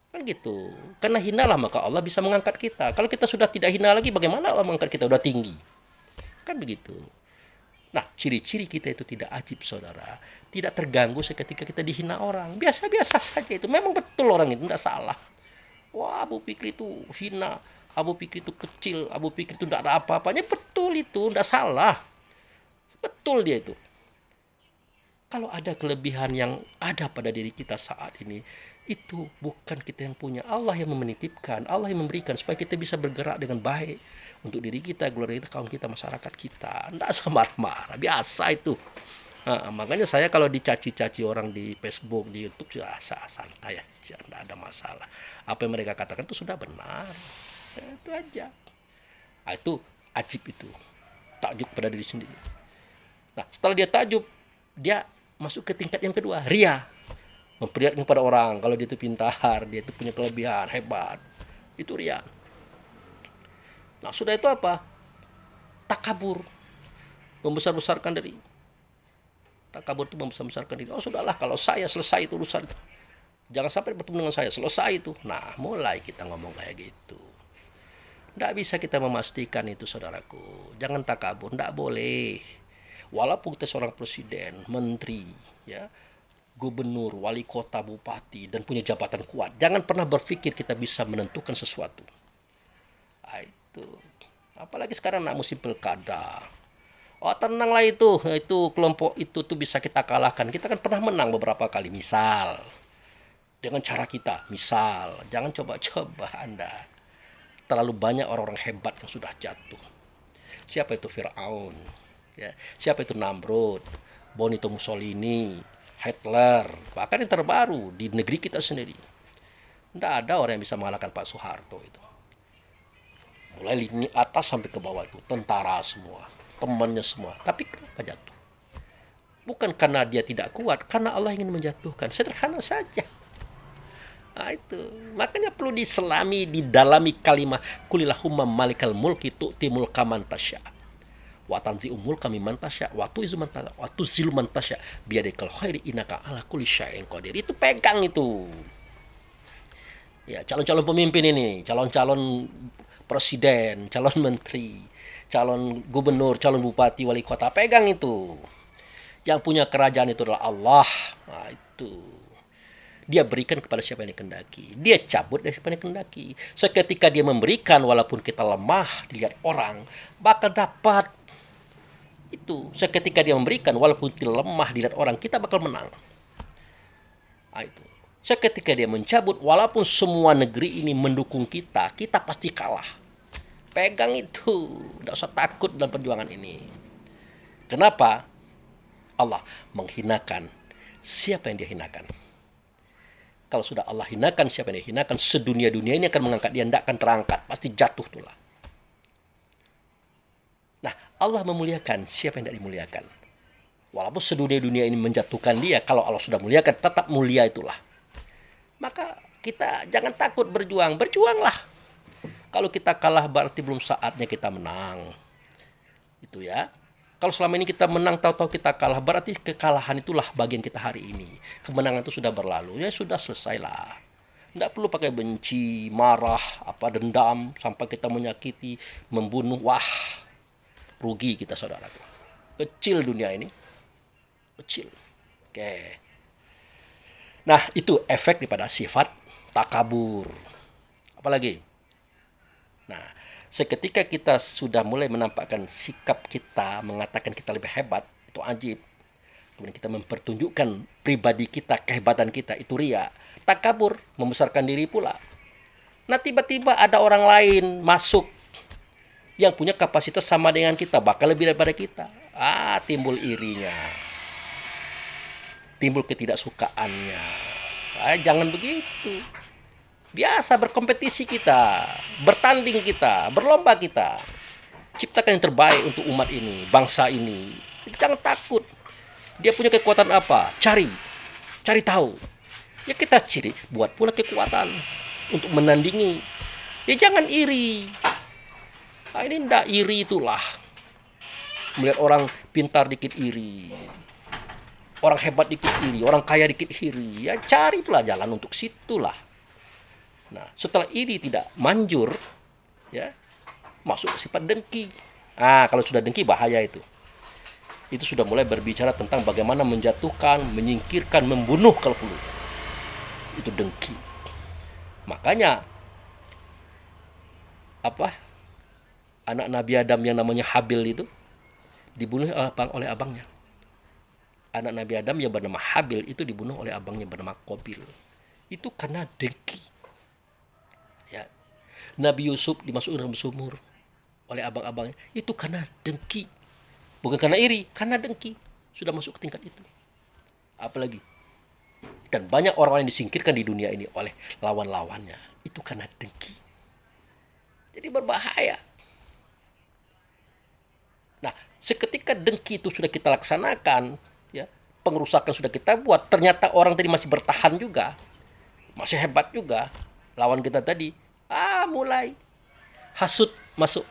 Kan gitu. Karena hinalah maka Allah bisa mengangkat kita. Kalau kita sudah tidak hina lagi, bagaimana Allah mengangkat kita? Udah tinggi. Kan begitu. Nah, ciri-ciri kita itu tidak ajib, saudara. Tidak terganggu seketika kita dihina orang. Biasa-biasa saja itu. Memang betul orang itu, tidak salah. Wah, Abu Fikri itu hina. Abu Fikri itu kecil. Abu Fikri itu tidak ada apa-apanya. Betul itu, tidak salah. Betul dia itu. Kalau ada kelebihan yang ada pada diri kita saat ini, itu bukan kita yang punya. Allah yang menitipkan, Allah yang memberikan supaya kita bisa bergerak dengan baik untuk diri kita, keluarga kita, kaum kita, masyarakat kita. Tidak usah marah-marah, biasa itu. Makanya saya kalau dicaci-caci orang di Facebook, di YouTube, ya santai aja, tidak ada masalah. Apa yang mereka katakan itu sudah benar. Ya, itu aja. Nah, itu ajib itu. Takjub pada diri sendiri. Nah, setelah dia takjub, dia masuk ke tingkat yang kedua, ria. Memperlihatkan kepada orang kalau dia itu pintar, dia itu punya kelebihan, hebat. Itu ria. Nah, sudah itu apa? Takabur. Membesar-besarkan diri. Takabur itu membesar-besarkan diri. Oh, sudahlah, kalau saya selesai itu urusan. Jangan sampai bertemu dengan saya, selesai itu. Nah, mulai kita ngomong kayak gitu. Tidak bisa kita memastikan itu, saudaraku. Jangan takabur, tidak boleh. Walaupun kita seorang presiden, menteri, ya, gubernur, wali kota, bupati, dan punya jabatan kuat, jangan pernah berpikir kita bisa menentukan sesuatu. Nah, itu. Apalagi sekarang nak musim pilkada. Oh, tenanglah itu kelompok itu tuh bisa kita kalahkan. Kita kan pernah menang beberapa kali, misal. Dengan cara kita, misal. Jangan coba-coba Anda. Terlalu banyak orang-orang hebat yang sudah jatuh. Siapa itu Firaun? Ya. Siapa itu Namrud? Benito Mussolini, Hitler, bahkan yang terbaru di negeri kita sendiri. Tidak ada orang yang bisa mengalahkan Pak Soeharto itu. Mulai lini atas sampai ke bawah itu, tentara semua, temannya semua. Tapi kenapa jatuh? Bukan karena dia tidak kuat, karena Allah ingin menjatuhkan. Sederhana saja. Nah, itu. Makanya perlu diselami, didalami kalimat kulillahumma malikal mulki tu'ti mulka man tasya. Wa tanzi'u mulka mimman tasya wa tu'izzu man tasya wa tuzillu man tasya biyadikal khairi innaka ala kulli syai'in qadir. Itu pegang itu. Ya, calon-calon pemimpin ini, calon-calon presiden, calon menteri, calon gubernur, calon bupati, wali kota, pegang itu. Yang punya kerajaan itu adalah Allah. Nah, itu. Dia berikan kepada siapa yang dikehendaki. Dia cabut dari siapa yang dikehendaki. Seketika dia memberikan, walaupun kita lemah dilihat orang, bakal dapat. Itu seketika dia memberikan, walaupun kita lemah dilihat orang, kita bakal menang. Nah, itu. Seketika dia mencabut, walaupun semua negeri ini mendukung kita, kita pasti kalah. Pegang itu, tidak usah takut dalam perjuangan ini. Kenapa? Allah menghinakan siapa yang dia hinakan. Kalau sudah Allah hinakan siapa yang dia hinakan, sedunia-dunia ini akan mengangkat dia, tidak akan terangkat, pasti jatuh tulah. Nah, Allah memuliakan siapa yang tidak dimuliakan. Walaupun sedunia-dunia ini menjatuhkan dia, kalau Allah sudah muliakan, tetap mulia itulah. Maka kita jangan takut berjuang, berjuanglah. Kalau kita kalah berarti belum saatnya kita menang. Itu ya. Kalau selama ini kita menang tahu-tahu kita kalah, berarti kekalahan itulah bagian kita hari ini. Kemenangan itu sudah berlalu, ya sudah selesailah. Tidak perlu pakai benci, marah, apa dendam sampai kita menyakiti, membunuh. Wah, rugi kita saudaraku. Kecil dunia ini, kecil. Oke. Nah, itu efek daripada sifat takabur. Apalagi? Nah, seketika kita sudah mulai menampakkan sikap kita, mengatakan kita lebih hebat, itu ajib. Kemudian kita mempertunjukkan pribadi kita, kehebatan kita, itu ria. Takabur, membesarkan diri pula. Nah, tiba-tiba ada orang lain masuk yang punya kapasitas sama dengan kita, bahkan lebih daripada kita. Timbul irinya. Timbul ketidaksukaannya. Jangan begitu. Biasa berkompetisi kita, bertanding kita, berlomba kita. Ciptakan yang terbaik untuk umat ini, bangsa ini. Jangan takut. Dia punya kekuatan apa? Cari tahu. Ya kita ciri, buat pula kekuatan untuk menandingi. Ya jangan iri. Ini ndak iri itulah. Melihat orang pintar dikit iri. Orang hebat dikit iri, orang kaya dikit iri. Ya cari pula jalan untuk situlah. Nah, setelah ini tidak manjur, ya masuk ke sifat dengki. Kalau sudah dengki bahaya itu. Itu sudah mulai berbicara tentang bagaimana menjatuhkan, menyingkirkan, membunuh kalau perlu. Itu dengki. Makanya anak Nabi Adam yang namanya Habil itu dibunuh oleh abangnya. Anak Nabi Adam yang bernama Habil itu dibunuh oleh abangnya bernama Qabil. Itu karena dengki. Ya. Nabi Yusuf dimasukkan dalam sumur oleh abang-abangnya. Itu karena dengki. Bukan karena iri, karena dengki. Sudah masuk ke tingkat itu. Apalagi. Dan banyak orang yang disingkirkan di dunia ini oleh lawan-lawannya. Itu karena dengki. Jadi berbahaya. Nah, seketika dengki itu sudah kita laksanakan, ya, pengerusakan sudah kita buat, ternyata orang tadi masih bertahan juga, masih hebat juga, lawan kita tadi, mulai hasut masuk.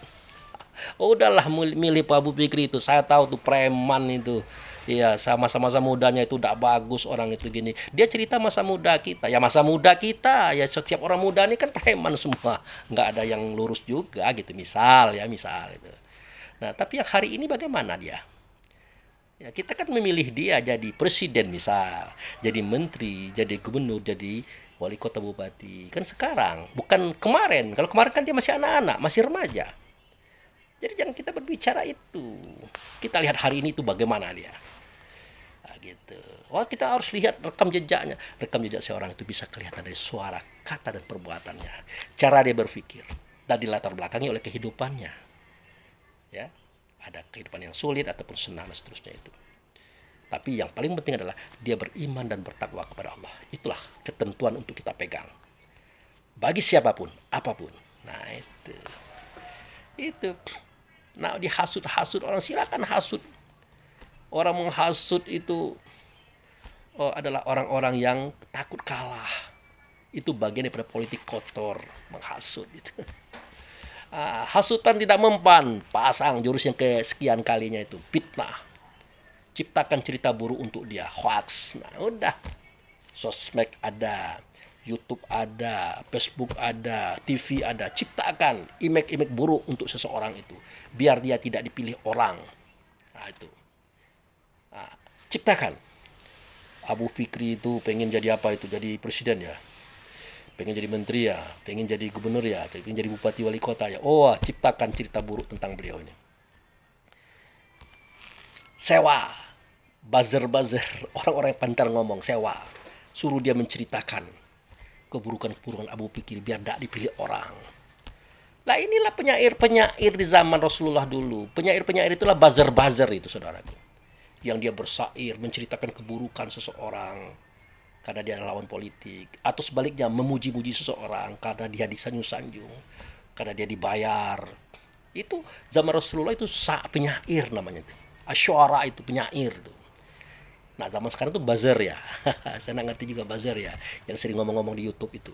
Udahlah milih Pak Abu Fikri itu, saya tahu tuh preman itu. Iya, sama-sama mudanya itu udah bagus orang itu gini. Dia cerita masa muda kita. Ya masa muda kita, ya setiap orang muda ini kan preman semua. Nggak ada yang lurus juga gitu, misal itu. Nah, tapi yang hari ini bagaimana dia? Ya, kita kan memilih dia jadi presiden misal, jadi menteri, jadi gubernur, jadi wali kota bupati. Kan sekarang, bukan kemarin. Kalau kemarin kan dia masih anak-anak, masih remaja. Jadi jangan kita berbicara itu. Kita lihat hari ini itu bagaimana dia. Gitu. Kita harus lihat rekam jejaknya. Rekam jejak seorang itu bisa kelihatan dari suara, kata, dan perbuatannya. Cara dia berpikir. Dan dilatar belakangi oleh kehidupannya. Ya, ada kehidupan yang sulit ataupun senang dan seterusnya itu. Tapi yang paling penting adalah dia beriman dan bertakwa kepada Allah. Itulah ketentuan untuk kita pegang. Bagi siapapun, apapun. Nah, itu. Nah, dihasut-hasut orang, silakan hasut. Orang menghasut itu adalah orang-orang yang takut kalah. Itu bagian daripada politik kotor, menghasut itu. Hasutan tidak mempan, pasang jurus yang kesekian kalinya itu, fitnah. Ciptakan cerita buruk untuk dia, hoax. Nah, udah. Sosmed ada, YouTube ada, Facebook ada, TV ada. Ciptakan image-image buruk untuk seseorang itu, biar dia tidak dipilih orang. Nah, itu. Ciptakan. Abu Fikri itu pengen jadi apa itu? Jadi presiden ya. Pengen jadi menteri ya. Pengen jadi gubernur ya. Pengen jadi bupati wali kota ya. Ciptakan cerita buruk tentang beliau ini. Sewa. Buzzer. Orang-orang yang pandar ngomong. Sewa. Suruh dia menceritakan keburukan-keburukan Abu Fikri biar tidak dipilih orang. Lah inilah penyair-penyair di zaman Rasulullah dulu. Penyair-penyair itulah buzzer itu, saudaraku. Yang dia bersair menceritakan keburukan seseorang karena dia lawan politik, atau sebaliknya memuji-muji seseorang karena dia disanjung-sanjung, karena dia dibayar. Itu zaman Rasulullah itu penyair namanya itu. Asy'ara itu penyair itu. Nah, zaman sekarang itu buzzer ya. Saya nggak ngerti juga buzzer ya, yang sering ngomong-ngomong di YouTube itu.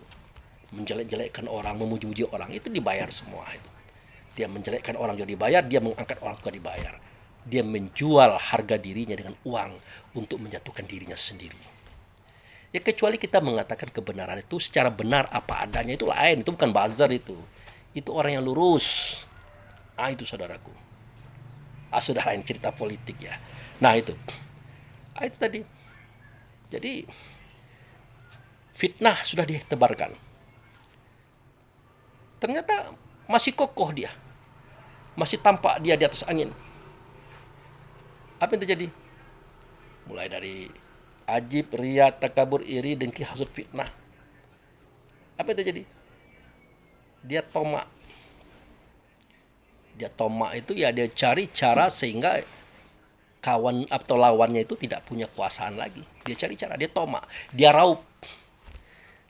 Menjelek-jelekkan orang, memuji-muji orang, itu dibayar semua itu. Dia menjelekkan orang juga dibayar, dia mengangkat orang juga dibayar. Dia menjual harga dirinya dengan uang untuk menjatuhkan dirinya sendiri. Ya kecuali kita mengatakan kebenaran itu secara benar apa adanya, itu lain, itu bukan buzzer itu. Itu orang yang lurus. Itu saudaraku. Sudah lain cerita politik ya. Nah itu. Itu tadi. Jadi fitnah sudah ditebarkan. Ternyata masih kokoh dia. Masih tampak dia di atas angin. Apa yang terjadi? Mulai dari ajib, ria, takabur, iri, dengki, hasud, fitnah. Apa yang terjadi? Dia tomak. Dia tomak itu ya dia cari cara sehingga kawan atau lawannya itu tidak punya kuasaan lagi. Dia cari cara, dia tomak, dia raup.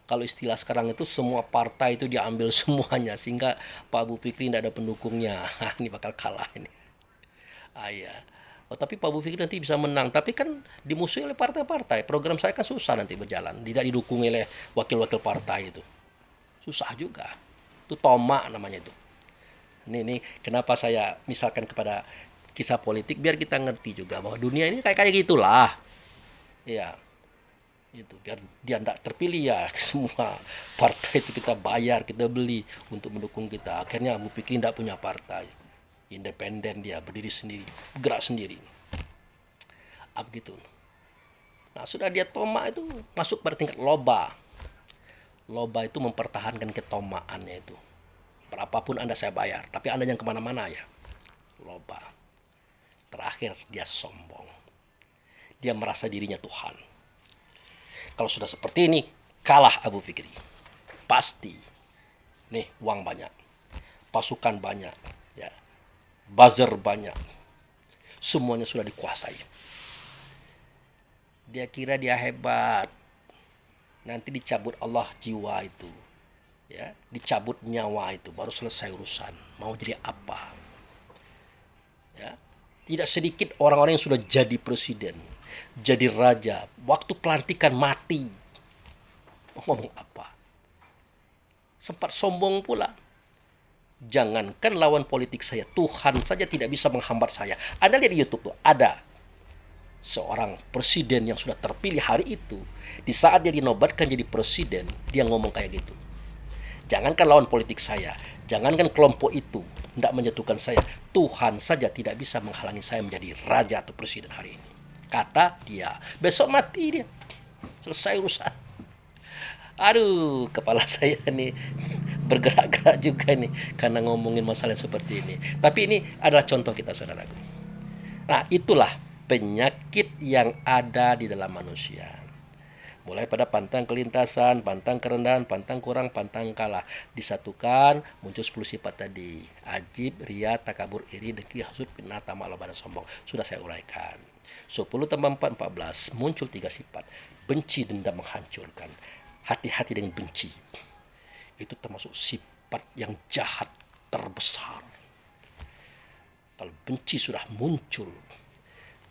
Kalau istilah sekarang itu semua partai itu diambil semuanya sehingga Pak Abu Fikri tidak ada pendukungnya. Ini bakal kalah ini. Ya. Tapi Pak Abu Fikri nanti bisa menang. Tapi kan dimusuhi oleh partai-partai. Program saya kan susah nanti berjalan. Tidak didukung oleh wakil-wakil partai itu. Susah juga. Itu tomak namanya itu. Ini kenapa saya misalkan kepada kisah politik biar kita ngerti juga bahwa dunia ini kayak gitulah. Ya. Itu biar dia tidak terpilih ya, semua partai itu kita bayar, kita beli untuk mendukung kita. Akhirnya Abu Fikri tidak punya partai, independen, dia berdiri sendiri, gerak sendiri. Gitu. Nah sudah dia tomak itu masuk pada tingkat loba. Loba itu mempertahankan ketomaannya itu. Berapapun Anda saya bayar, tapi Anda yang kemana-mana ya. Loba. Terakhir dia sombong. Dia merasa dirinya Tuhan. Kalau sudah seperti ini, kalah Abu Fikri. Pasti. Nih, uang banyak. Pasukan banyak. Ya. Buzzer banyak. Semuanya sudah dikuasai. Dia kira dia hebat. Nanti dicabut Allah jiwa itu. Ya, dicabut nyawa itu. Baru selesai urusan. Mau jadi apa? Ya. Tidak sedikit orang-orang yang sudah jadi presiden, jadi raja, waktu pelantikan mati. Ngomong apa? Sempat sombong pula. Jangankan lawan politik saya, Tuhan saja tidak bisa menghambat saya. Anda lihat di YouTube tuh, ada seorang presiden yang sudah terpilih hari itu. Di saat dia dinobatkan jadi presiden, dia ngomong kayak gitu. Jangankan lawan politik saya, jangankan kelompok itu tidak menjatuhkan saya, Tuhan saja tidak bisa menghalangi saya menjadi raja atau presiden hari ini. Kata dia, besok mati dia. Selesai urusan. Aduh, kepala saya nih bergerak-gerak juga nih karena ngomongin masalah seperti ini. Tapi ini adalah contoh kita, saudaraku. Nah, itulah penyakit yang ada di dalam manusia. Mulai pada pantang kelintasan, pantang kerendahan, pantang kurang, pantang kalah. Disatukan, muncul 10 sifat tadi. Ajib, ria, takabur, iri, dengki, hasud, fitnah, tamak, loba, dan sombong. Sudah saya uraikan. 10 tambah 4, 14. Muncul 3 sifat. Benci, dendam, menghancurkan. Hati-hati dengan benci. Itu termasuk sifat yang jahat terbesar. Kalau benci sudah muncul,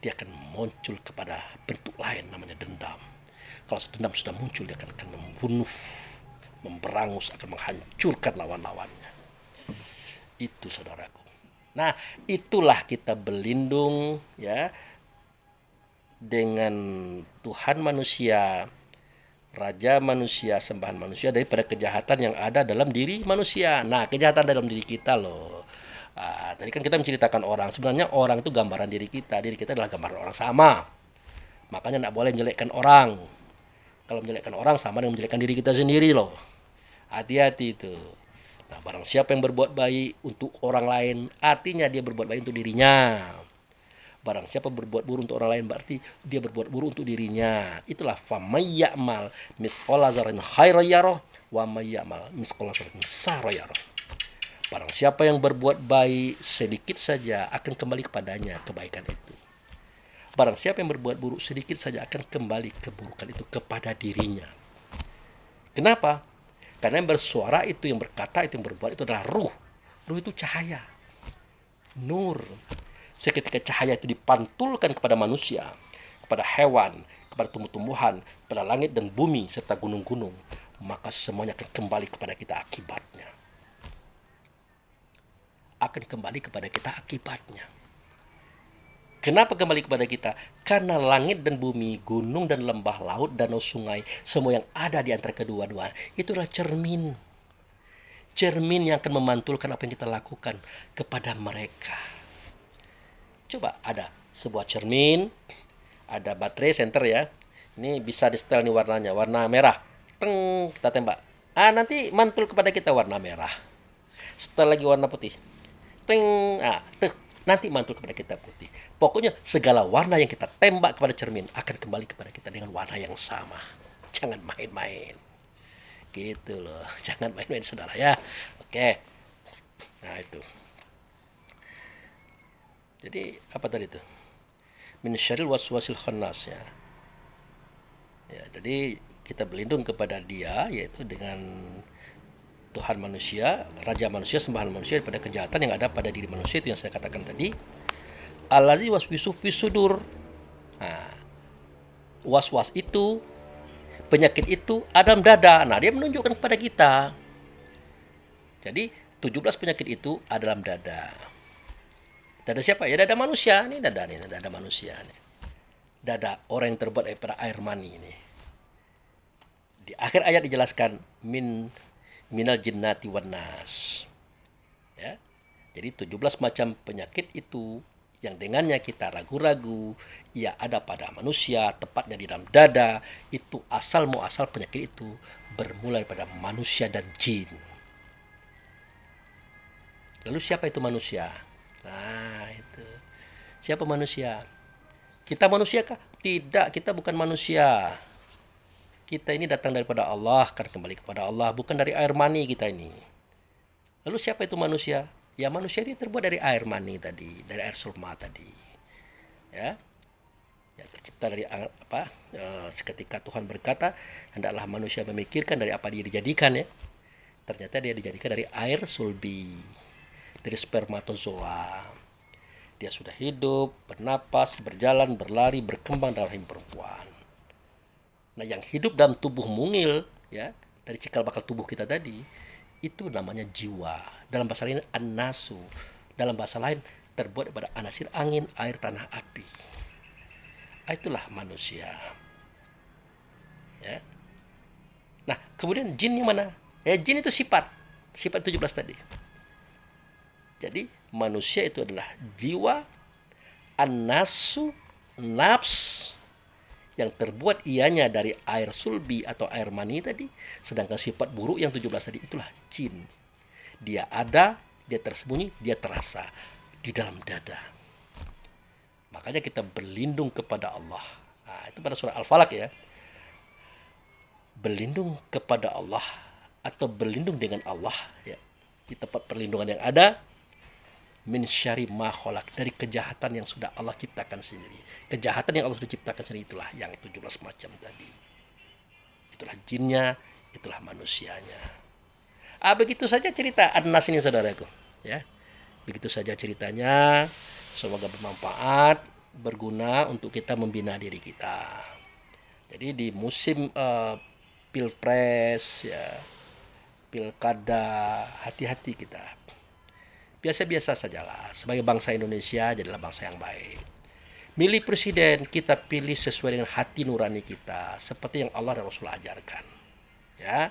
dia akan muncul kepada bentuk lain namanya dendam. Kalau dendam sudah muncul, dia akan membunuh, memberangus, akan menghancurkan lawan-lawannya. Itu, saudaraku. Nah, itulah kita berlindung ya dengan Tuhan manusia, Raja manusia, sembahan manusia daripada kejahatan yang ada dalam diri manusia. Nah, kejahatan dalam diri kita loh. Tadi kan kita menceritakan orang. Sebenarnya orang itu gambaran diri kita. Diri kita adalah gambaran orang sama. Makanya tidak boleh menjelekkan orang. Kalau menjelekkan orang sama dengan menjelekkan diri kita sendiri loh. Hati-hati itu. Nah, barang siapa yang berbuat baik untuk orang lain, artinya dia berbuat baik untuk dirinya. Barang siapa berbuat buruk untuk orang lain, berarti dia berbuat buruk untuk dirinya. Itulah famay ya'mal misqala dzarratin khairan yarah wa may ya'mal misqala dzarratin syarran yarah. Barang siapa yang berbuat baik sedikit saja akan kembali kepadanya kebaikan itu. Barang siapa yang berbuat buruk sedikit saja akan kembali keburukan itu kepada dirinya. Kenapa? Karena yang bersuara itu, yang berkata itu, yang berbuat itu adalah ruh. Ruh itu cahaya. Nur. Seketika cahaya itu dipantulkan kepada manusia, kepada hewan, kepada tumbuh-tumbuhan, kepada langit dan bumi, serta gunung-gunung, maka semuanya akan kembali kepada kita akibatnya. akan kembali kepada kita akibatnya. Kenapa kembali kepada kita? Karena langit dan bumi, gunung dan lembah, laut, danau, sungai, semua yang ada di antara kedua-dua, itulah cermin. Cermin yang akan memantulkan apa yang kita lakukan kepada mereka. Coba ada sebuah cermin, ada baterai senter ya. Ini bisa di setel nih warnanya, warna merah. Teng, kita tembak. Nanti mantul kepada kita warna merah. Setel lagi warna putih. Teng, nanti mantul kepada kita putih. Pokoknya segala warna yang kita tembak kepada cermin akan kembali kepada kita dengan warna yang sama. Jangan main-main. Gitu loh. Jangan main-main saudara ya. Oke. Nah itu. Jadi apa tadi itu? Min syarril waswasil khannas ya. Ya, jadi kita berlindung kepada dia yaitu dengan Tuhan manusia, Raja manusia, sembahan manusia daripada kejahatan yang ada pada diri manusia itu yang saya katakan tadi. Allazi waswisu fisudur. Was-was itu, penyakit itu ada dalam dada. Nah, dia menunjukkan kepada kita. Jadi 17 penyakit itu ada dalam dada. Dada siapa? Ya dada manusia. Ini dada manusia nih. Dada orang yang terbuat daripada air mani ini. Di akhir ayat dijelaskan minal jinnati wan nas. Ya. Jadi 17 macam penyakit itu yang dengannya kita ragu-ragu, ia ada pada manusia, tepatnya di dalam dada, itu asal muasal penyakit itu bermula pada manusia dan jin. Lalu siapa itu manusia? Nah, itu. Siapa manusia? Kita manusia kah? Tidak, kita bukan manusia. Kita ini datang daripada Allah, kan kembali kepada Allah, bukan dari air mani kita ini. Lalu siapa itu manusia? Ya manusia ini terbuat dari air mani tadi, dari air sulma tadi. Ya. Ya tercipta dari apa? Seketika Tuhan berkata, hendaklah manusia memikirkan dari apa dia dijadikan ya. Ternyata dia dijadikan dari air sulbi, dari spermatozoa. Dia sudah hidup, bernapas, berjalan, berlari, berkembang dalam rahim perempuan. Nah, yang hidup dalam tubuh mungil ya, dari cikal bakal tubuh kita tadi, itu namanya jiwa. Dalam bahasa lain an-nasu. Dalam bahasa lain terbuat daripada anasir angin, air, tanah, api. Itulah manusia. Ya. Nah, kemudian jin yang mana? Ya, jin itu sifat 17 tadi. Jadi manusia itu adalah jiwa, an-nasu, nafs, yang terbuat ianya dari air sulbi atau air mani tadi, sedangkan sifat buruk yang 17 tadi itulah jin. Dia ada, dia tersembunyi, dia terasa di dalam dada. Makanya kita berlindung kepada Allah. Nah, itu pada surah Al-Falaq ya. Berlindung kepada Allah atau berlindung dengan Allah ya. Di tempat perlindungan yang ada, min syarri ma khalaq, dari kejahatan yang sudah Allah ciptakan sendiri. Kejahatan yang Allah sudah ciptakan sendiri itulah yang 17 macam tadi. Itulah jinnya, itulah manusianya. Begitu saja cerita An-Nas ini saudaraku, ya. Begitu saja ceritanya. Semoga bermanfaat, berguna untuk kita membina diri kita. Jadi di musim pilpres ya, pilkada, hati-hati kita. Biasa-biasa sajalah. Sebagai bangsa Indonesia, jadilah bangsa yang baik. Milih presiden, kita pilih sesuai dengan hati nurani kita, seperti yang Allah dan Rasul ajarkan. Ya,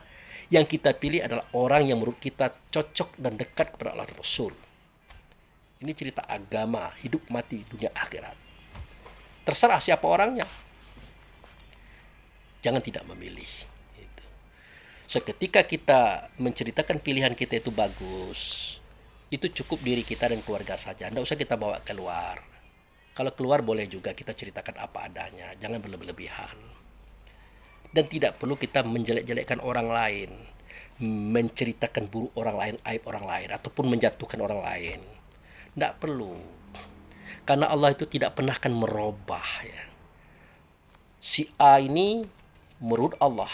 yang kita pilih adalah orang yang menurut kita cocok dan dekat kepada Allah dan Rasul. Ini cerita agama, hidup mati, dunia akhirat. Terserah siapa orangnya. Jangan tidak memilih. Seketika kita menceritakan pilihan kita itu bagus, itu cukup diri kita dan keluarga saja. Tidak usah kita bawa keluar. Kalau keluar boleh juga kita ceritakan apa adanya. Jangan berlebihan. Dan tidak perlu kita menjelek-jelekkan orang lain. Menceritakan buruk orang lain, aib orang lain. Ataupun menjatuhkan orang lain. Tidak perlu. Karena Allah itu tidak pernah akan merubah. Ya. Si A ini menurut Allah.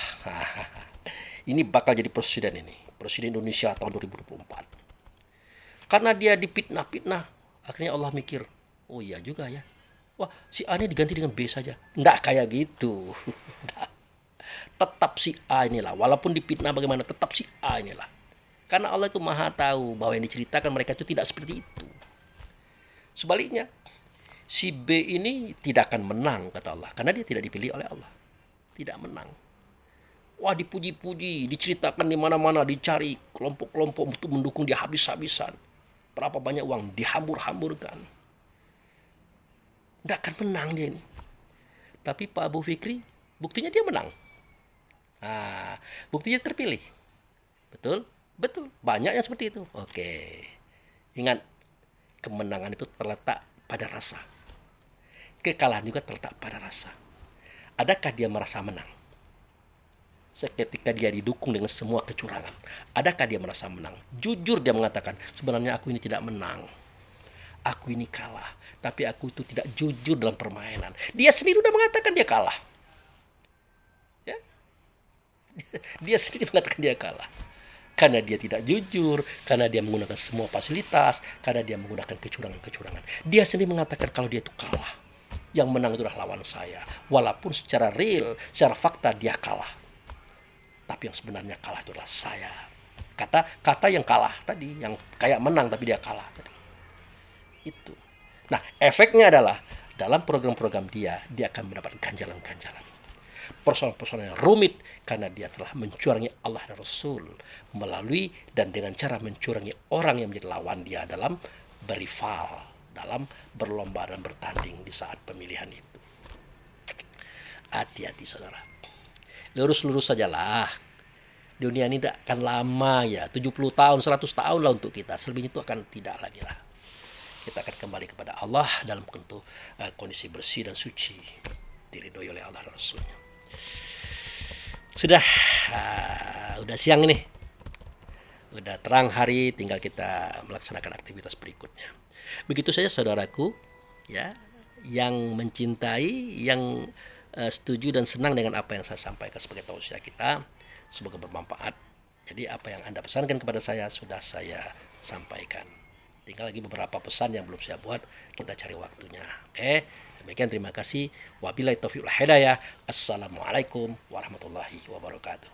Ini bakal jadi presiden ini. Presiden Indonesia tahun 2024. Karena dia dipitnah-pitnah, akhirnya Allah mikir, oh iya juga ya. Wah, si A ini diganti dengan B saja. Nggak kayak gitu. Tetap si A inilah. Walaupun dipitnah bagaimana, tetap si A inilah. Karena Allah itu maha tahu bahwa yang diceritakan mereka itu tidak seperti itu. Sebaliknya, si B ini tidak akan menang, kata Allah. Karena dia tidak dipilih oleh Allah. Tidak menang. Wah, dipuji-puji, diceritakan di mana-mana, dicari kelompok-kelompok untuk mendukung dia habis-habisan. Berapa banyak uang dihambur-hamburkan. Tidak akan menang dia ini. Tapi Pak Abu Fikri, buktinya dia menang. Nah, buktinya terpilih. Betul? Betul. Banyak yang seperti itu. Oke. Ingat, kemenangan itu terletak pada rasa. Kekalahan juga terletak pada rasa. Adakah dia merasa menang? Seketika dia didukung dengan semua kecurangan, adakah dia merasa menang? Jujur dia mengatakan, sebenarnya aku ini tidak menang. Aku ini kalah. Tapi aku itu tidak jujur dalam permainan. Dia sendiri sudah mengatakan dia kalah. Ya? Dia sendiri mengatakan dia kalah. Karena dia tidak jujur, karena dia menggunakan semua fasilitas, karena dia menggunakan kecurangan-kecurangan. Dia sendiri mengatakan kalau dia itu kalah. Yang menang itu adalah lawan saya. Walaupun secara real, secara fakta dia kalah. Tapi yang sebenarnya kalah itu adalah saya. Kata yang kalah tadi, yang kayak menang tapi dia kalah tadi. Itu. Nah, efeknya adalah dalam program-program dia akan mendapat ganjalan-ganjalan. Persoalan-persoalan yang rumit karena dia telah mencurangi Allah dan Rasul melalui dan dengan cara mencurangi orang yang menjadi lawan dia dalam berival, dalam berlomba dan bertanding di saat pemilihan itu. Hati-hati saudara. Lurus-lurus sajalah. Dunia ini tidak akan lama ya, 70 tahun, 100 tahun lah untuk kita. Selebihnya itu akan tidak lagi lah. Kita akan kembali kepada Allah dalam kondisi bersih dan suci, diridhoi oleh Allah dan Rasulnya. Udah siang ini, udah terang hari, tinggal kita melaksanakan aktivitas berikutnya. Begitu saja saudaraku, ya, yang mencintai, yang setuju dan senang dengan apa yang saya sampaikan sebagai tausiah kita, semoga bermanfaat. Jadi apa yang Anda pesankan kepada saya sudah saya sampaikan. Tinggal lagi beberapa pesan yang belum saya buat, kita cari waktunya. Oke, demikian, terima kasih. Wabillahi taufiq wal hidayah. Assalamualaikum warahmatullahi wabarakatuh.